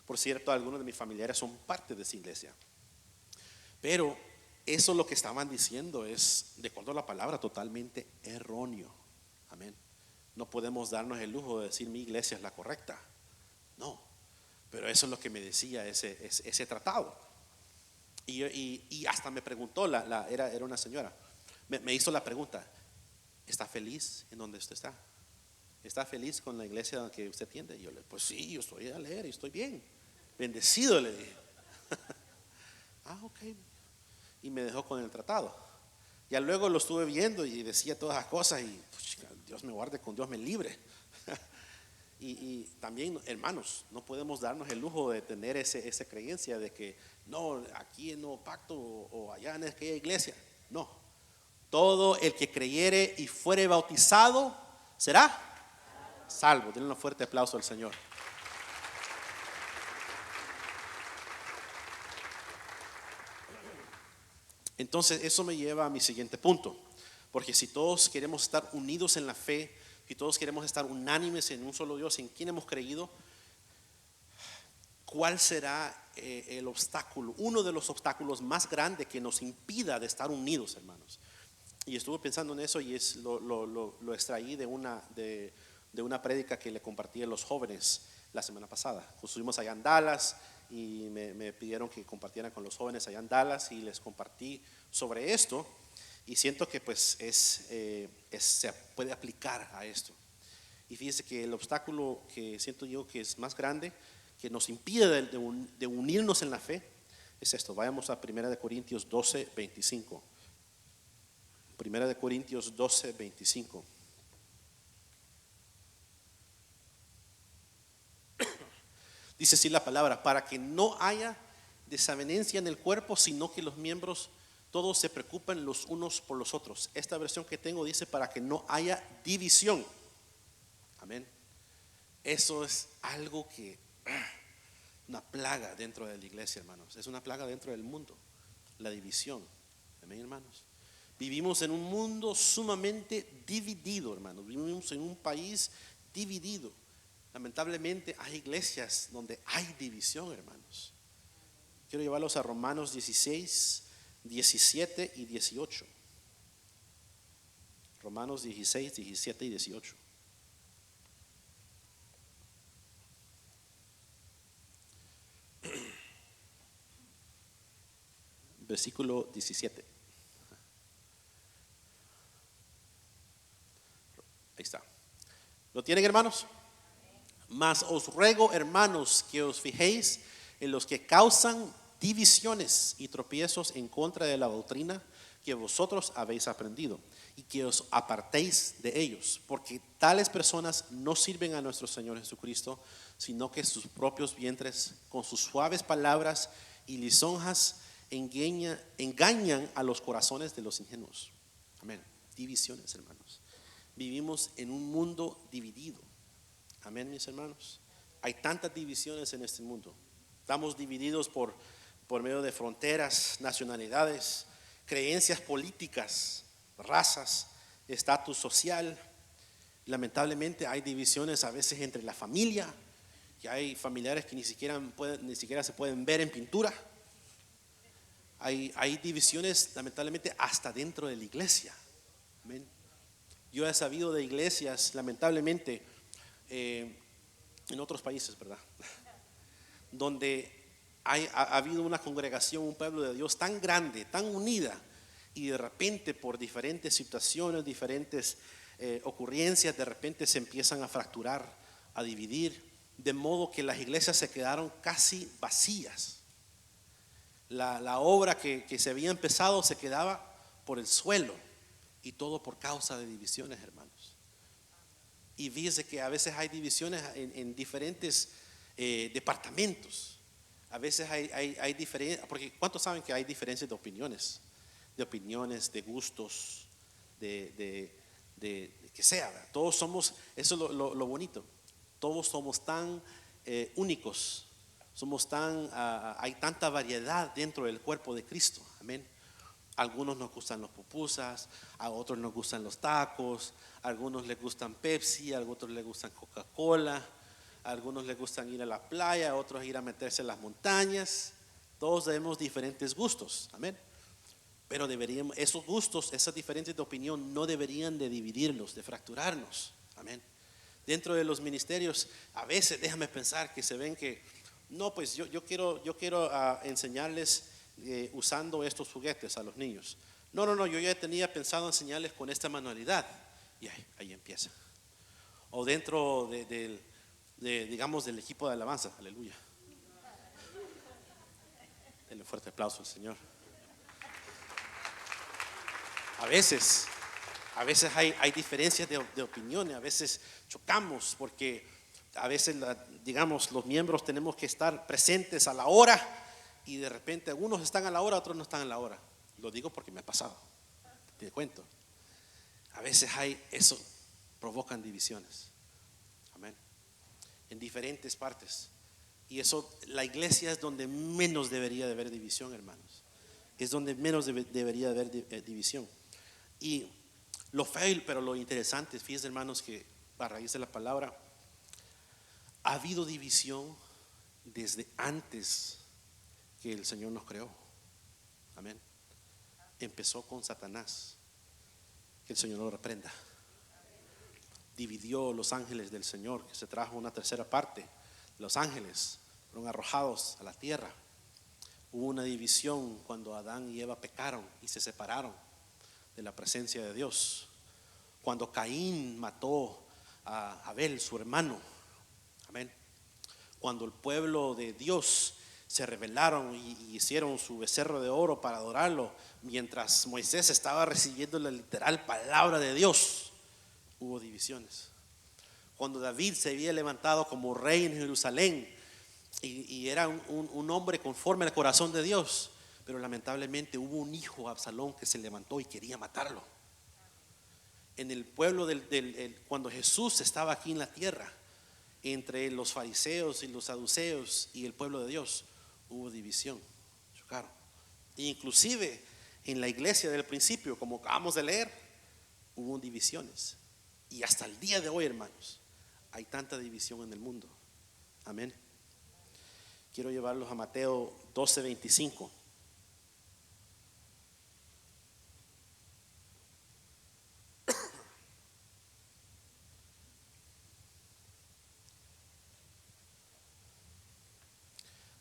Por cierto, algunos de mis familiares son parte de esa iglesia. Pero eso lo que estaban diciendo es, de acuerdo a la palabra, totalmente erróneo. Amén. No podemos darnos el lujo de decir mi iglesia es la correcta. No, pero eso es lo que me decía ese tratado. Y hasta me preguntó, era una señora, me hizo la pregunta, ¿está feliz en donde usted está? ¿Está feliz con la iglesia que usted tiene? Y yo le dije, pues sí, yo estoy alegre y estoy bien, bendecido, le dije. Ok. Y me dejó con el tratado. Ya luego lo estuve viendo y decía todas las cosas y pues, Dios me guarde, con Dios me libre. Y también, hermanos, no podemos darnos el lujo de tener esa creencia de que no, aquí en Nuevo Pacto o allá en aquella iglesia. No, todo el que creyere y fuere bautizado será salvo. Denle un fuerte aplauso al Señor. Entonces eso me lleva a mi siguiente punto, porque si todos queremos estar unidos en la fe, si todos queremos estar unánimes en un solo Dios en quien hemos creído, ¿cuál será el obstáculo? Uno de los obstáculos más grandes que nos impida de estar unidos, hermanos. Y estuve pensando en eso y lo extraí de una prédica que le compartí a los jóvenes la semana pasada. Estuvimos allá en Dallas y me pidieron que compartiera con los jóvenes allá en Dallas y les compartí sobre esto y siento que pues se puede aplicar a esto. Y fíjese que el obstáculo que siento yo que es más grande, que nos impide de unirnos en la fe, es esto. Vayamos a 1 Corintios 12, 25. 1 Corintios 12, 25. Dice así la palabra: para que no haya desavenencia en el cuerpo, sino que los miembros todos se preocupen los unos por los otros. Esta versión que tengo dice para que no haya división. Amén. Eso es algo que una plaga dentro de la iglesia, hermanos. Es una plaga dentro del mundo, la división. Amén, hermanos. Vivimos en un mundo sumamente dividido, hermanos. Vivimos en un país dividido. Lamentablemente hay iglesias donde hay división, hermanos. Quiero llevarlos a Romanos 16, 17 y 18. Romanos 16, 17 y 18. Versículo 17. Ahí está. ¿Lo tienen, hermanos? Mas os ruego, hermanos, que os fijéis en los que causan divisiones y tropiezos en contra de la doctrina que vosotros habéis aprendido, y que os apartéis de ellos, porque tales personas no sirven a nuestro Señor Jesucristo, sino que sus propios vientres con sus suaves palabras y lisonjas engañan a los corazones de los ingenuos. Amén. Divisiones, hermanos. Vivimos en un mundo dividido. Amén, mis hermanos. Hay tantas divisiones en este mundo. Estamos divididos por medio de fronteras, nacionalidades, creencias políticas, razas, estatus social. Lamentablemente hay divisiones a veces entre la familia, que hay familiares que ni siquiera se pueden ver en pintura. Hay divisiones lamentablemente hasta dentro de la iglesia. Amén. Yo he sabido de iglesias lamentablemente en otros países, ¿verdad? Donde ha habido una congregación, un pueblo de Dios tan grande, tan unida, y de repente por diferentes situaciones, diferentes ocurrencias, de repente se empiezan a fracturar, a dividir, de modo que las iglesias se quedaron casi vacías. La obra que se había empezado se quedaba por el suelo, y todo por causa de divisiones, hermanos. Y fíjese que a veces hay divisiones en diferentes departamentos. A veces hay diferencias, porque ¿cuántos saben que hay diferencias de opiniones? De opiniones, de gustos, de que sea, ¿verdad? Todos somos, eso es lo bonito. Todos somos tan únicos, hay tanta variedad dentro del cuerpo de Cristo. Amén. Algunos nos gustan los pupusas, a otros nos gustan los tacos, a algunos les gustan Pepsi, a otros les gustan Coca-Cola, a algunos les gustan ir a la playa, a otros ir a meterse en las montañas. Todos tenemos diferentes gustos, amén. Pero esos gustos, esas diferencias de opinión no deberían de dividirnos, de fracturarnos, amén. Dentro de los ministerios, a veces déjame pensar que se ven que, no, pues yo quiero enseñarles usando estos juguetes a los niños. No, yo ya tenía pensado enseñarles con esta manualidad. Y ahí empieza. O dentro digamos del equipo de alabanza, aleluya. Denle un fuerte aplauso al Señor. A veces hay diferencias de opiniones, a veces chocamos porque a veces digamos los miembros tenemos que estar presentes a la hora. Y de repente algunos están a la hora, otros no están a la hora. Lo digo porque me ha pasado. Te cuento. A veces hay eso. provocan divisiones. Amén. En diferentes partes. Y eso, la iglesia es donde menos debería de haber división, hermanos. Es donde menos debería de haber división. Y lo feo, pero lo interesante, fíjense, hermanos, que a raíz de la palabra, ha habido división desde antes que el Señor nos creó. Amén. Empezó con Satanás, que el Señor lo reprenda. Dividió los ángeles del Señor, que se trajo una tercera parte. Los ángeles fueron arrojados a la tierra. Hubo una división cuando Adán y Eva pecaron y se separaron de la presencia de Dios. Cuando Caín mató a Abel, su hermano. Amén. Cuando el pueblo de Dios se rebelaron y hicieron su becerro de oro para adorarlo, mientras Moisés estaba recibiendo la literal palabra de Dios, hubo divisiones. Cuando David se había levantado como rey en Jerusalén y era un hombre conforme al corazón de Dios, pero lamentablemente hubo un hijo, Absalón, que se levantó y quería matarlo. En el pueblo cuando Jesús estaba aquí en la tierra, entre los fariseos y los saduceos y el pueblo de Dios, hubo división, chocaron. E inclusive en la iglesia del principio, como acabamos de leer, hubo divisiones. Y hasta el día de hoy, hermanos, hay tanta división en el mundo. Amén. Quiero llevarlos a Mateo 12:25.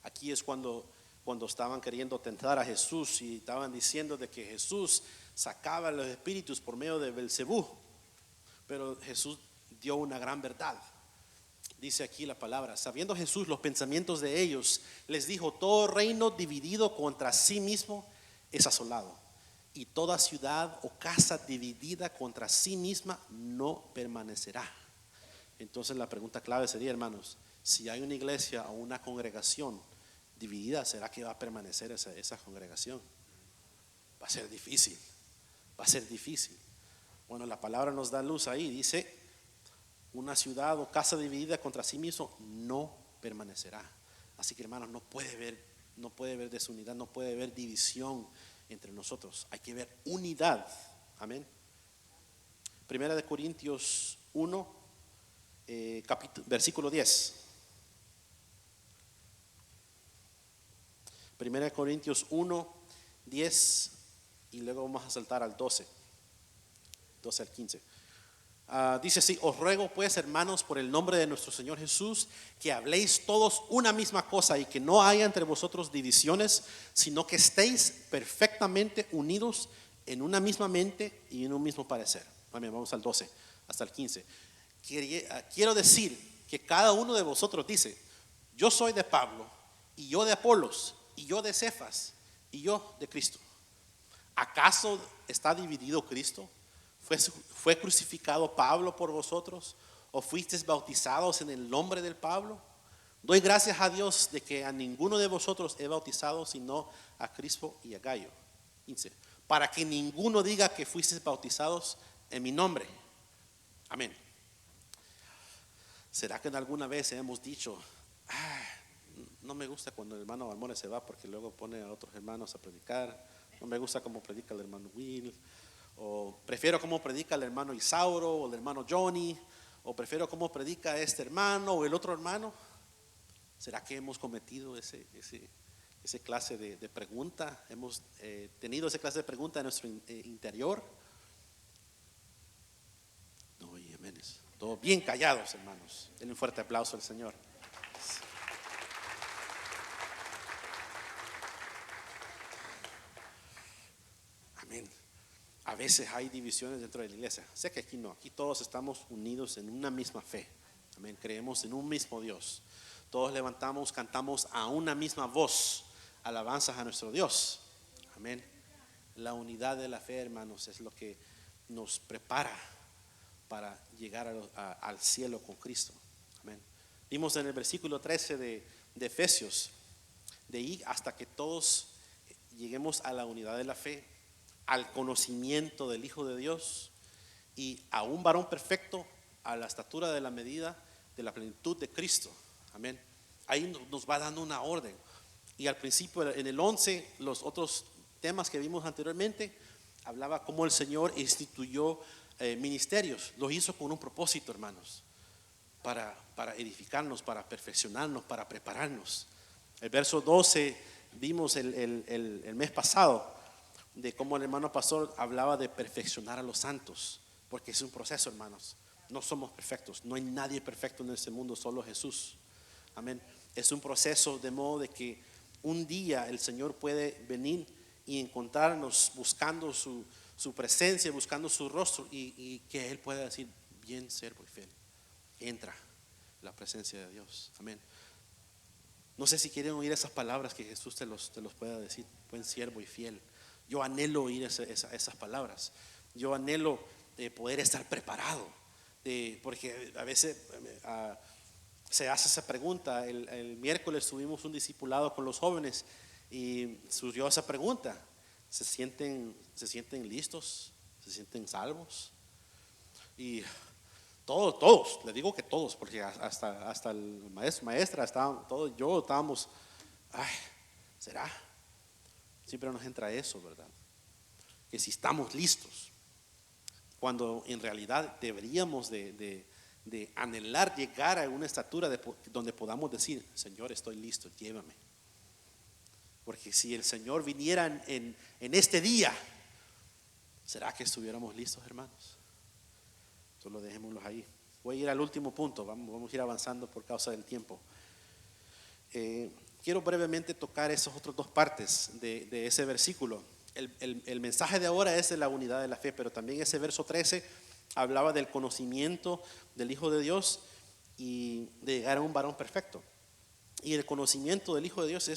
Aquí es cuando estaban queriendo tentar a Jesús y estaban diciendo de que Jesús sacaba los espíritus por medio de Belcebú. Pero Jesús dio una gran verdad. Dice aquí la palabra: sabiendo Jesús los pensamientos de ellos, les dijo: todo reino dividido contra sí mismo es asolado, y toda ciudad o casa dividida contra sí misma no permanecerá. Entonces la pregunta clave sería, hermanos, si hay una iglesia o una congregación dividida, ¿será que va a permanecer esa congregación? Va a ser difícil, va a ser difícil. Bueno, la palabra nos da luz ahí, dice: una ciudad o casa dividida contra sí mismo no permanecerá. Así que, hermanos, no puede haber desunidad, no puede haber división entre nosotros. Hay que ver unidad. Amén. Primera de Corintios 1, versículo 10. Primera de Corintios 1, 10, y luego vamos a saltar al 12 al 15. Dice así: os ruego pues, hermanos, por el nombre de nuestro Señor Jesús, que habléis todos una misma cosa y que no haya entre vosotros divisiones, sino que estéis perfectamente unidos en una misma mente y en un mismo parecer. Amén. Vamos al 12 hasta el 15. Quiero decir que cada uno de vosotros dice: yo soy de Pablo, y yo de Apolos, y yo de Cefas, y yo de Cristo. ¿Acaso está dividido Cristo? ¿Fue crucificado Pablo por vosotros? ¿O fuisteis bautizados en el nombre del Pablo? Doy gracias a Dios de que a ninguno de vosotros he bautizado, sino a Crispo y a Gayo. 15. Para que ninguno diga que fuisteis bautizados en mi nombre. Amén. ¿Será que en alguna vez hemos dicho: no me gusta cuando el hermano Balmores se va porque luego pone a otros hermanos a predicar? No me gusta cómo predica el hermano Will, o prefiero cómo predica el hermano Isauro o el hermano Johnny, o prefiero cómo predica este hermano o el otro hermano. ¿Será que hemos cometido ese clase de pregunta? ¿Hemos tenido esa clase de pregunta en nuestro interior? No, y aménes. Todos bien callados, hermanos. Denle un fuerte aplauso al Señor. Amén. A veces hay divisiones dentro de la iglesia. Sé que aquí no, aquí todos estamos unidos en una misma fe. Amén. Creemos en un mismo Dios. Todos levantamos, cantamos a una misma voz alabanzas a nuestro Dios. Amén. La unidad de la fe, hermanos, es lo que nos prepara para llegar al cielo con Cristo. Amén. Vimos en el versículo 13 de Efesios, de ahí hasta que todos lleguemos a la unidad de la fe, al conocimiento del Hijo de Dios y a un varón perfecto a la estatura de la medida de la plenitud de Cristo. Amén. Ahí nos va dando una orden. Y al principio, en el 11, los otros temas que vimos anteriormente, hablaba cómo el Señor instituyó ministerios. Lo hizo con un propósito, hermanos, para edificarnos, para perfeccionarnos, para prepararnos. El verso 12 vimos el mes pasado de cómo el hermano pastor hablaba de perfeccionar a los santos, porque es un proceso, hermanos. No somos perfectos, no hay nadie perfecto en este mundo, solo Jesús. Amén. Es un proceso de modo de que un día el Señor puede venir y encontrarnos buscando su presencia, buscando su rostro, y que Él pueda decir: bien, siervo y fiel, entra la presencia de Dios. Amén. No sé si quieren oír esas palabras que Jesús te los pueda decir: buen siervo y fiel. Yo anhelo oír esas palabras. Yo anhelo poder estar preparado, porque a veces se hace esa pregunta. El miércoles tuvimos un discipulado con los jóvenes y surgió esa pregunta: ¿se sienten listos? ¿Se sienten salvos? Y todos, les digo que todos, porque hasta el maestra, estábamos, ay, ¿será? Siempre nos entra eso, ¿verdad? Que si estamos listos, cuando en realidad deberíamos de anhelar llegar a una estatura donde podamos decir: Señor, estoy listo, llévame. Porque si el Señor viniera en este día, ¿será que estuviéramos listos, hermanos? Solo dejémoslos ahí. Voy a ir al último punto, vamos a ir avanzando por causa del tiempo. Quiero brevemente tocar esas otras dos partes de ese versículo. El mensaje de ahora es de la unidad de la fe, pero también ese verso 13 hablaba del conocimiento del Hijo de Dios y de llegar a un varón perfecto. Y el conocimiento del Hijo de Dios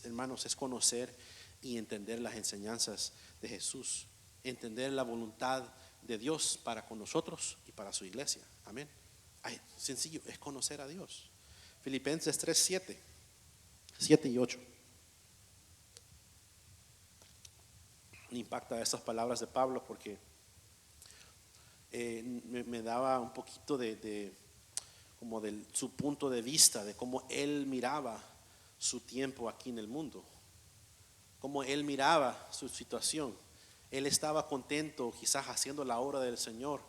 hermanos, es conocer y entender las enseñanzas de Jesús, entender la voluntad de Dios para con nosotros y para su iglesia. Amén. Sencillo, es conocer a Dios. Filipenses 3, 7 y 8. Me impacta esas palabras de Pablo porque me daba un poquito como de su punto de vista, de cómo él miraba su tiempo aquí en el mundo, cómo él miraba su situación. Él estaba contento quizás haciendo la obra del Señor,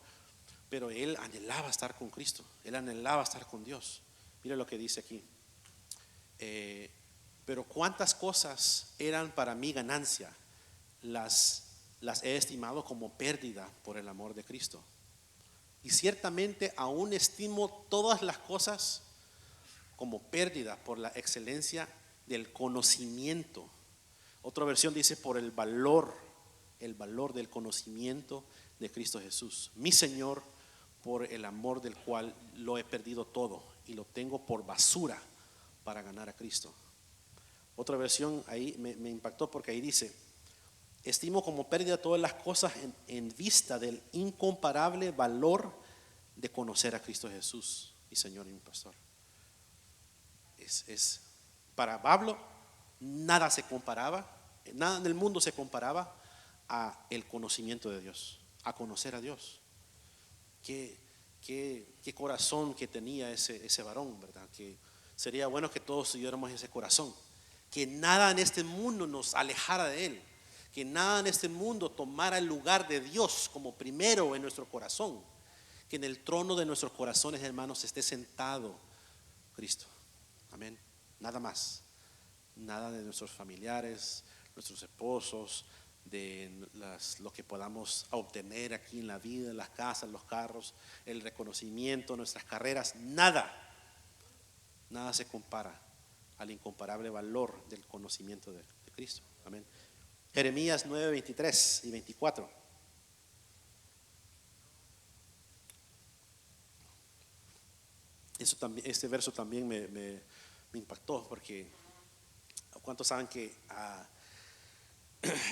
pero él anhelaba estar con Cristo, él anhelaba estar con Dios. Mira lo que dice aquí: pero cuántas cosas eran para mí ganancia, las he estimado como pérdida por el amor de Cristo. Y ciertamente aún estimo todas las cosas como pérdida por la excelencia del conocimiento. Otra versión dice: por el valor del conocimiento de Cristo Jesús, mi Señor, por el amor del cual lo he perdido todo y lo tengo por basura para ganar a Cristo. Otra versión ahí me impactó porque ahí dice: estimo como pérdida todas las cosas en vista del incomparable valor de conocer a Cristo Jesús, mi Señor y mi pastor. Para Pablo, nada en el mundo se comparaba a el conocimiento de Dios, a conocer a Dios. Qué corazón que tenía ese varón, ¿verdad? Que sería bueno que todos tuviéramos ese corazón, que nada en este mundo nos alejara de Él, que nada en este mundo tomara el lugar de Dios como primero en nuestro corazón, que en el trono de nuestros corazones, hermanos, esté sentado Cristo. Amén. Nada más, nada de nuestros familiares, nuestros esposos, de lo que podamos obtener aquí en la vida, las casas, los carros, el reconocimiento, nuestras carreras, nada se compara al incomparable valor del conocimiento de Cristo. Amén. Jeremías 9, 23 y 24. Este verso también me impactó, porque ¿cuántos saben que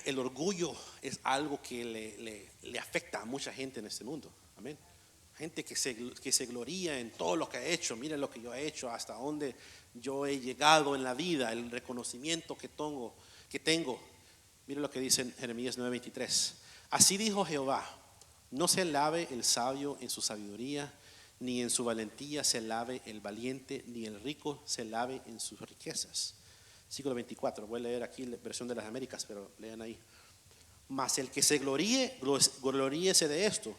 el orgullo es algo que le afecta a mucha gente en este mundo? Amén. Gente que se gloría en todo lo que ha hecho. Miren lo que yo he hecho, hasta dónde yo he llegado en la vida, el reconocimiento que tengo. Miren lo que dice en Jeremías 9:23. Así dijo Jehová: No se alabe el sabio en su sabiduría, ni en su valentía se alabe el valiente, ni el rico se alabe en sus riquezas. Siglo 24, voy a leer aquí la versión de las Américas, pero lean ahí. Mas el que se gloríe, gloríese de esto,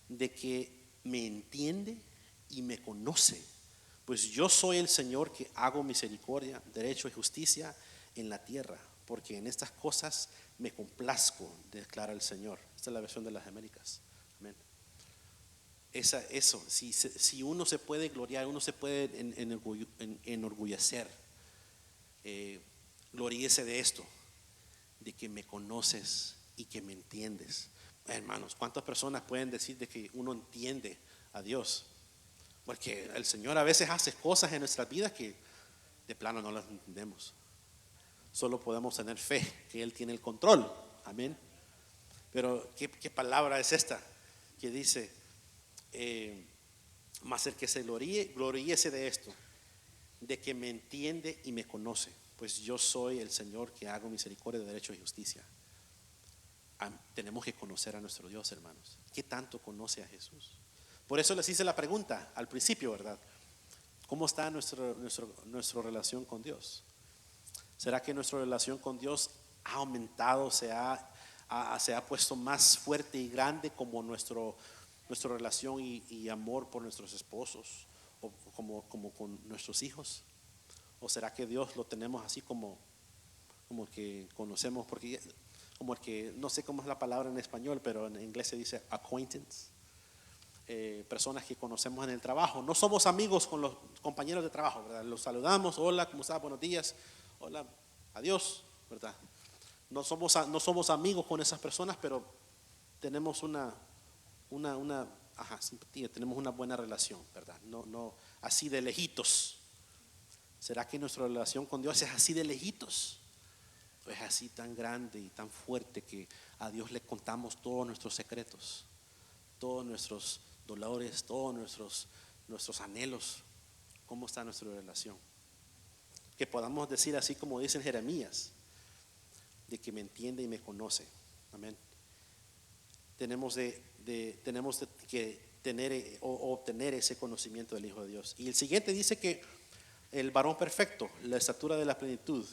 de que me entiende y me conoce, pues yo soy el Señor que hago misericordia, derecho y justicia en la tierra, porque en estas cosas me complazco, declara el Señor. Esta es la versión de las Américas. Amén. Si uno se puede gloriar, uno se puede enorgullecer, gloríese de esto, de que me conoces y que me entiendes. Hermanos, ¿cuántas personas pueden decir de que uno entiende a Dios? Porque el Señor a veces hace cosas en nuestras vidas que de plano no las entendemos. Solo podemos tener fe que Él tiene el control. Amén. Pero ¿qué palabra es esta? Que dice, mas el que se gloríese de esto, de que me entiende y me conoce, pues yo soy el Señor que hago misericordia, derecho y justicia. Tenemos que conocer a nuestro Dios, hermanos. ¿Qué tanto conoce a Jesús? Por eso les hice la pregunta al principio, ¿verdad? ¿Cómo está nuestra relación con Dios? ¿Será que nuestra relación con Dios ha aumentado, se ha puesto más fuerte y grande como nuestra relación y amor por nuestros esposos o como con nuestros hijos? ¿O será que Dios lo tenemos así como que conocemos? Porque como el que, no sé cómo es la palabra en español, pero en inglés se dice acquaintance. Personas que conocemos en el trabajo. No somos amigos con los compañeros de trabajo, ¿verdad? Los saludamos, hola, ¿cómo estás? Buenos días, hola, adiós, ¿verdad? No somos amigos con esas personas, pero tenemos una simpatía, tenemos una buena relación, ¿verdad? No así de lejitos. ¿Será que nuestra relación con Dios es así de lejitos? ¿O es así tan grande y tan fuerte que a Dios le contamos todos nuestros secretos, todos nuestros dolores, todos nuestros anhelos? ¿Cómo está nuestra relación? Que podamos decir así como dice en Jeremías, de que me entiende y me conoce. Amén. Tenemos que tener o obtener ese conocimiento del Hijo de Dios. Y el siguiente dice que el varón perfecto, la estatura de la plenitud.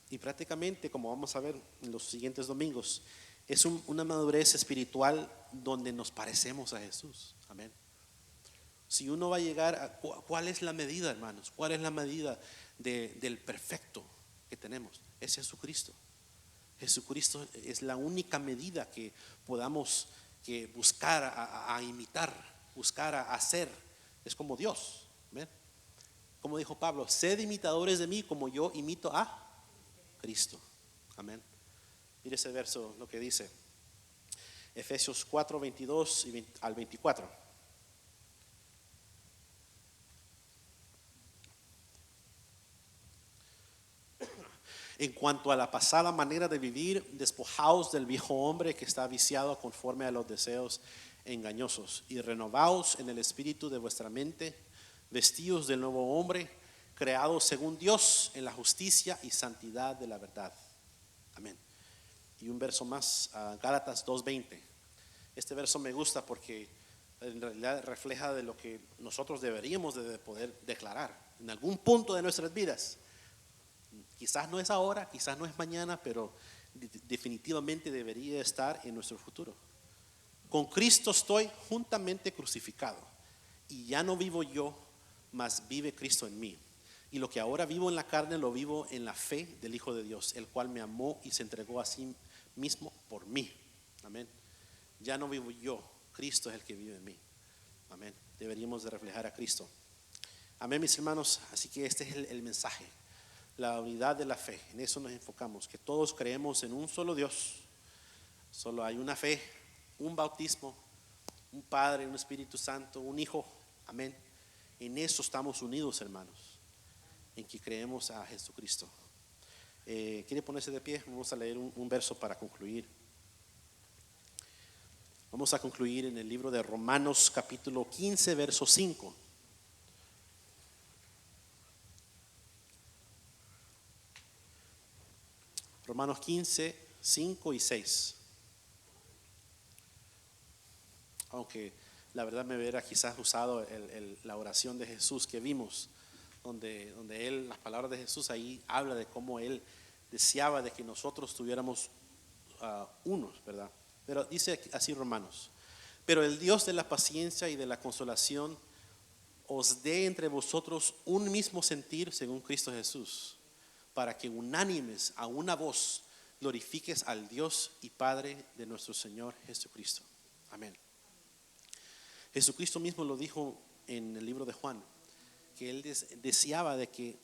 Y prácticamente, como vamos a ver en los siguientes domingos, es una madurez espiritual donde nos parecemos a Jesús. Amén. Si uno va a llegar a, ¿cuál es la medida, hermanos? ¿Cuál es la medida del perfecto que tenemos? Es Jesucristo. Jesucristo es la única medida que podamos buscar a imitar, buscar a hacer. Es como Dios. ¿Ven? Como dijo Pablo, sed imitadores de mí como yo imito a Cristo. Amén. Mire ese verso, lo que dice Efesios 4, 22 al 24. En cuanto a la pasada manera de vivir, despojaos del viejo hombre que está viciado conforme a los deseos engañosos y renovaos en el espíritu de vuestra mente, vestidos del nuevo hombre, creados según Dios en la justicia y santidad de la verdad. Amén. Y un verso más, Gálatas 2:20. Este verso me gusta porque en realidad refleja de lo que nosotros deberíamos de poder declarar en algún punto de nuestras vidas. Quizás no es ahora, quizás no es mañana, pero definitivamente debería estar en nuestro futuro. Con Cristo estoy juntamente crucificado y ya no vivo yo, mas vive Cristo en mí. Y lo que ahora vivo en la carne lo vivo en la fe del Hijo de Dios, el cual me amó y se entregó a sí mismo por mí. Amén. Ya no vivo yo, Cristo es el que vive en mí. Amén. Deberíamos de reflejar a Cristo. Amén, mis hermanos. Así que este es el mensaje. La unidad de la fe, en eso nos enfocamos, que todos creemos en un solo Dios, solo hay una fe, un bautismo, un Padre, un Espíritu Santo, un Hijo, amén. En eso estamos unidos, hermanos, en que creemos a Jesucristo. ¿Quiere ponerse de pie? Vamos a leer un verso para concluir. Vamos a concluir en el libro de Romanos capítulo 15, verso 5. Romanos 15, 5 y 6. aunque la verdad me hubiera quizás usado la oración de Jesús que vimos, donde él, las palabras de Jesús ahí habla de cómo él deseaba de que nosotros tuviéramos unos, ¿verdad? Pero dice así Romanos: pero el Dios de la paciencia y de la consolación os dé entre vosotros un mismo sentir según Cristo Jesús, para que unánimes a una voz glorifiques al Dios y Padre de nuestro Señor Jesucristo. Amén. Jesucristo mismo lo dijo en el libro de Juan, que él deseaba de que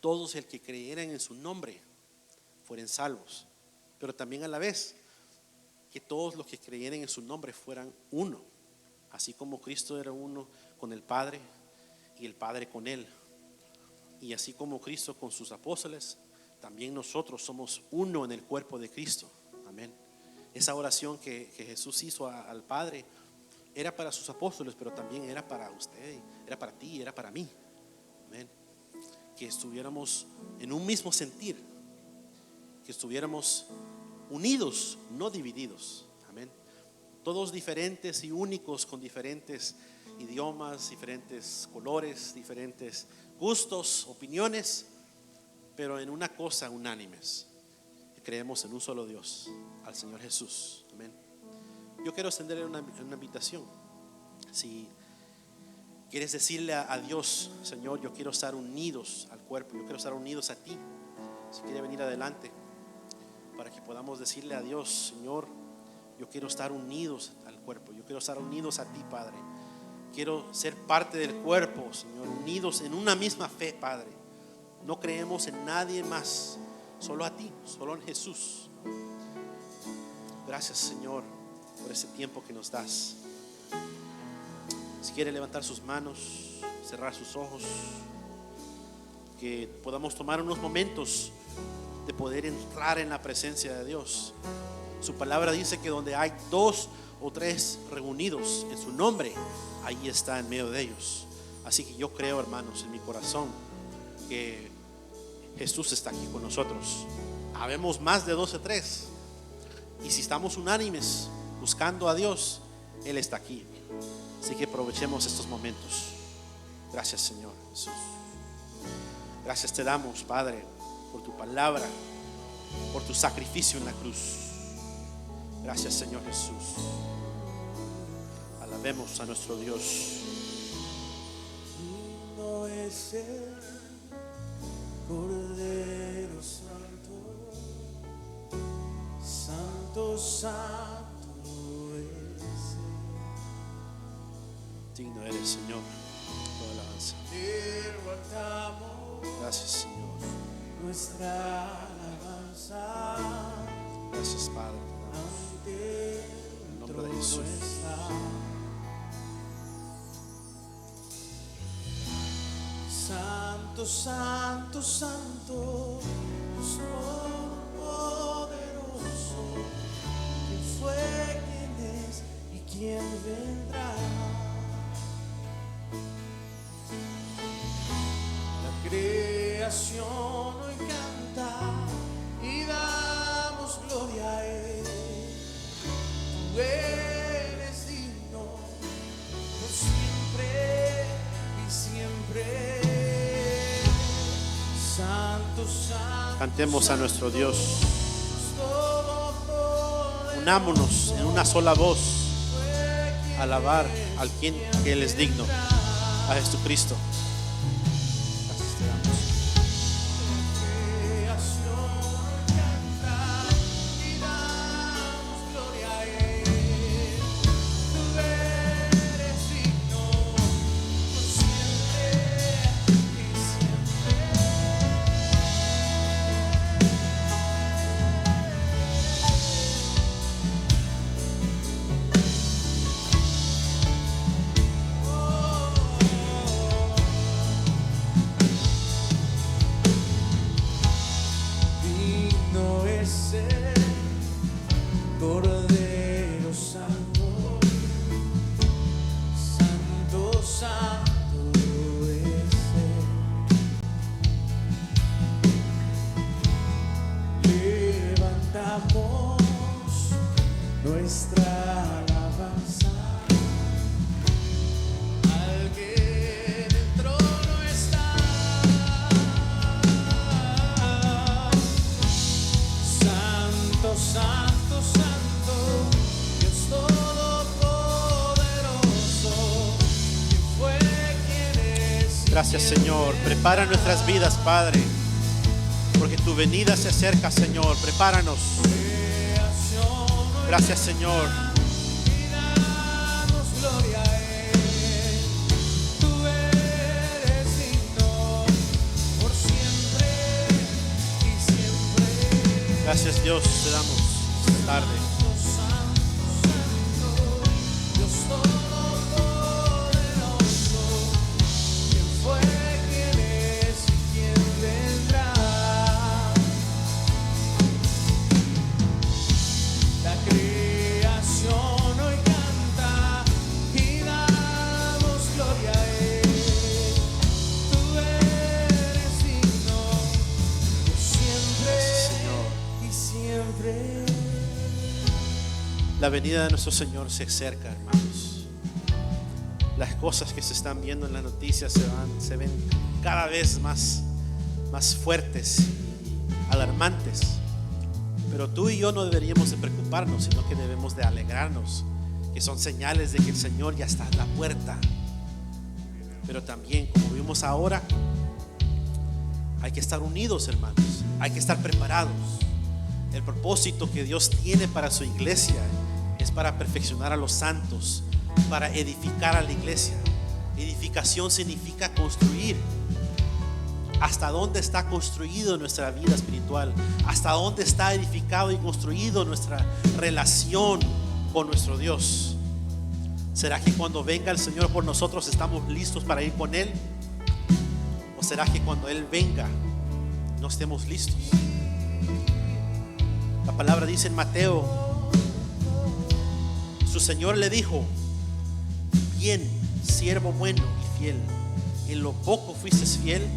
todos el que creyeran en su nombre fueran salvos, pero también a la vez que todos los que creyeran en su nombre fueran uno, así como Cristo era uno con el Padre y el Padre con él, y así como Cristo con sus apóstoles, también nosotros somos uno en el cuerpo de Cristo. Amén. Esa oración que Jesús hizo al Padre era para sus apóstoles, pero también era para usted, era para ti, era para mí. Amén. Que estuviéramos en un mismo sentir, que estuviéramos unidos, no divididos. Amén. Todos diferentes y únicos, con diferentes idiomas, diferentes colores, diferentes gustos, opiniones, pero en una cosa unánimes: creemos en un solo Dios, al Señor Jesús. Amén. Yo quiero extenderle una invitación. Si quieres decirle a Dios: Señor, yo quiero estar unidos al cuerpo, yo quiero estar unidos a ti. Si quiere venir adelante para que podamos decirle a Dios: Señor, yo quiero estar unidos al cuerpo, yo quiero estar unidos a ti, Padre. Quiero ser parte del cuerpo, Señor, unidos en una misma fe, Padre. No creemos en nadie más, solo a ti, solo en Jesús. Gracias, Señor, por ese tiempo que nos das. Si quiere levantar sus manos, cerrar sus ojos, que podamos tomar unos momentos de poder entrar en la presencia de Dios. Su palabra dice que donde hay 2 o 3 reunidos en su nombre, ahí está en medio de ellos. Así que yo creo, hermanos, en mi corazón que Jesús está aquí con nosotros. Habemos más de 2 o 3, y si estamos unánimes buscando a Dios, Él está aquí. Así que aprovechemos estos momentos. Gracias, Señor Jesús. Gracias te damos, Padre, por tu palabra, por tu sacrificio en la cruz. Gracias, Señor Jesús. Alabemos a nuestro Dios. No es el Cordero Santo, Santo, Santo es Él. Digno eres, Señor, toda alabanza. Levantamos Gracias, Señor. nuestra alabanza. Gracias, Padre. Ante En el nombre de trono Jesús. está. Santo, Santo, Santo, Dios Todopoderoso, ¿quién fue, quién es y quién vendrá? La creación hoy canta y damos gloria a Él. Tú eres digno por siempre y siempre. Santo, Santo, Cantemos a nuestro Dios. Todopoderoso, Unámonos en una sola voz a alabar al quien que Él es digno, a Jesucristo. Gracias te damos. creación canta y damos gloria a Él. Tú eres digno por siempre y siempre. Gracias, Señor. Prepara nuestras vidas, Padre, porque tu venida se acerca, Señor. Prepáranos. Gracias, Señor. Gracias, Dios, te damos esta tarde. La venida de nuestro Señor se acerca, hermanos. Las cosas que se están viendo en las noticias se ven cada vez más fuertes y alarmantes. Pero tú y yo no deberíamos de preocuparnos, sino que debemos de alegrarnos, que son señales de que el Señor ya está a la puerta. Pero también, como vimos ahora, hay que estar unidos, hermanos. Hay que estar preparados. El propósito que Dios tiene para su iglesia es para perfeccionar a los santos, para edificar a la iglesia. Edificación significa construir. ¿Hasta dónde está construido nuestra vida espiritual? ¿Hasta dónde está edificado y construido nuestra relación con nuestro Dios? ¿Será que cuando venga el Señor por nosotros estamos listos para ir con Él? ¿O será que cuando Él venga no estemos listos? La palabra dice en Mateo, su Señor le dijo: bien, siervo bueno y fiel, en lo poco fuiste fiel,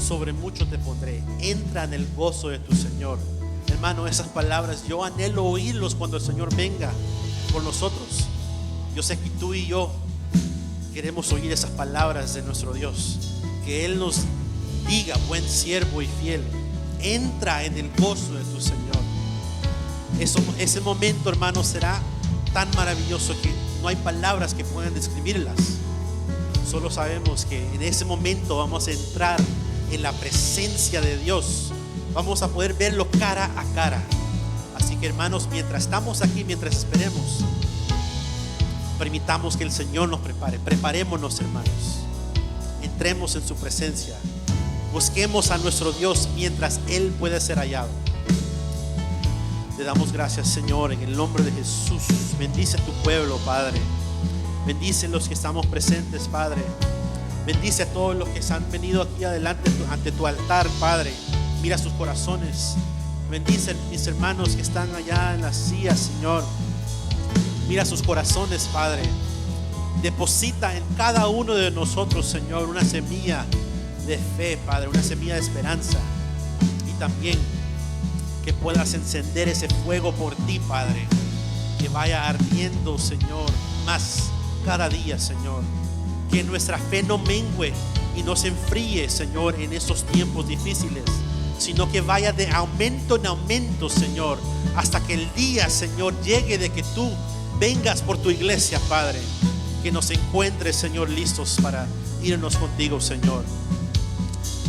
sobre mucho te pondré, entra en el gozo de tu Señor. Hermano, esas palabras yo anhelo oírlos cuando el Señor venga por nosotros. Yo sé que tú y yo queremos oír esas palabras de nuestro Dios, que Él nos diga: buen siervo y fiel, entra en el gozo de tu Señor. Ese momento, hermano, será tan maravilloso que no hay palabras que puedan describirlas. Solo sabemos que en ese momento vamos a entrar en la presencia de Dios. Vamos a poder verlo cara a cara. Así que, hermanos, mientras estamos aquí, mientras esperemos, permitamos que el Señor nos prepare. Preparémonos, hermanos. Entremos en su presencia. Busquemos a nuestro Dios mientras Él puede ser hallado. Te damos gracias, Señor, en el nombre de Jesús. Bendice a tu pueblo, Padre. Bendice a los que estamos presentes, Padre. Bendice a todos los que se han venido aquí adelante ante tu altar, Padre. Mira sus corazones. Bendice a mis hermanos que están allá en las sillas, Señor. Mira sus corazones, Padre. Deposita en cada uno de nosotros, Señor, una semilla de fe, Padre, una semilla de esperanza. Y también que puedas encender ese fuego por ti, Padre, que vaya ardiendo, Señor, más cada día, Señor. Que nuestra fe no mengüe y no se enfríe, Señor, en esos tiempos difíciles, sino que vaya de aumento en aumento, Señor, hasta que el día, Señor, llegue de que tú vengas por tu iglesia, Padre. Que nos encuentres, Señor, listos para irnos contigo, Señor.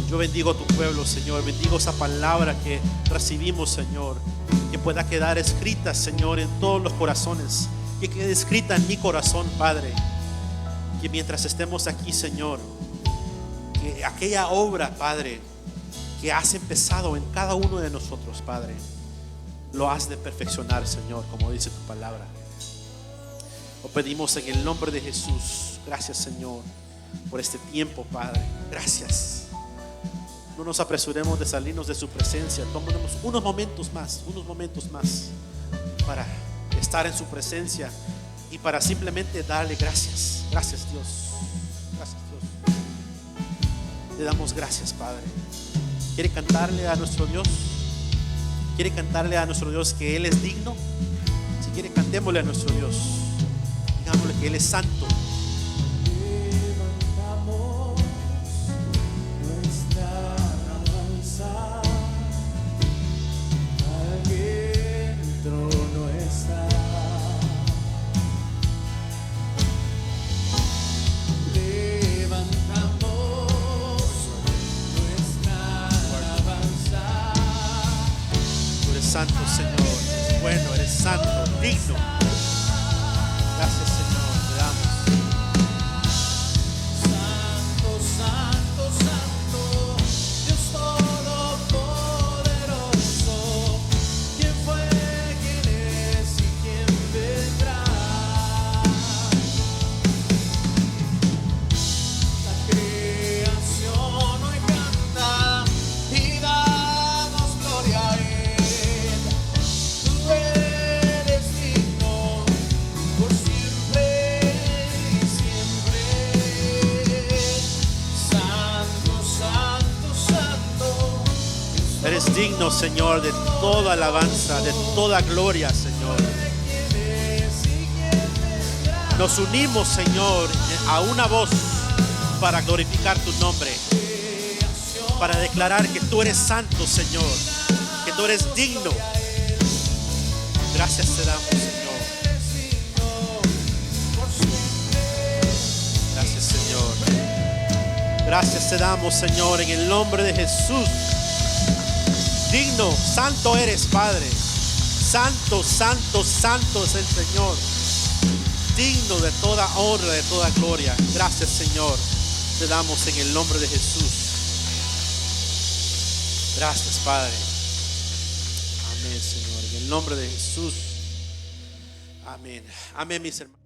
Yo bendigo a tu pueblo, Señor. Bendigo esa palabra que recibimos, Señor. Que pueda quedar escrita, Señor, en todos los corazones. Que quede escrita en mi corazón, Padre. Que mientras estemos aquí, Señor, que aquella obra, Padre, que has empezado en cada uno de nosotros, Padre, lo has de perfeccionar, Señor, como dice tu palabra. Lo pedimos en el nombre de Jesús. Gracias, Señor, por este tiempo, Padre. Gracias. No nos apresuremos de salirnos de su presencia. Tomemos unos momentos más para estar en su presencia y para simplemente darle gracias. Gracias, Dios. Gracias, Dios. Le damos gracias, Padre. ¿Quiere cantarle a nuestro Dios? ¿Quiere cantarle a nuestro Dios que Él es digno? Si quiere, cantémosle a nuestro Dios. Digámosle que Él es santo. santo, Señor. Eres bueno, eres santo, digno. Gracias, Señor. Te damos. Santo, santo, santo, Dios todopoderoso. ¿Quién fue, quién es y quién vendrá? La creación hoy canta y damos gloria a Él. Tú eres digno por siempre y siempre. Santo, santo, santo, Eres digno, Señor, de toda alabanza, de toda gloria, Señor. ¿quién es y quién vendrá? Nos unimos, Señor, a una voz para glorificar tu nombre, para declarar que tú eres santo, Señor, que tú eres digno. Gracias te damos, Señor. Gracias, Señor. Gracias te damos, Señor, en el nombre de Jesús. Digno, santo eres, Padre. Santo, santo, santo es el Señor. Digno de toda honra, de toda gloria. Gracias, Señor. Te damos en el nombre de Jesús. Gracias, Padre. Amén, Señor. En el nombre de Jesús. Amén. Amén, mis hermanos.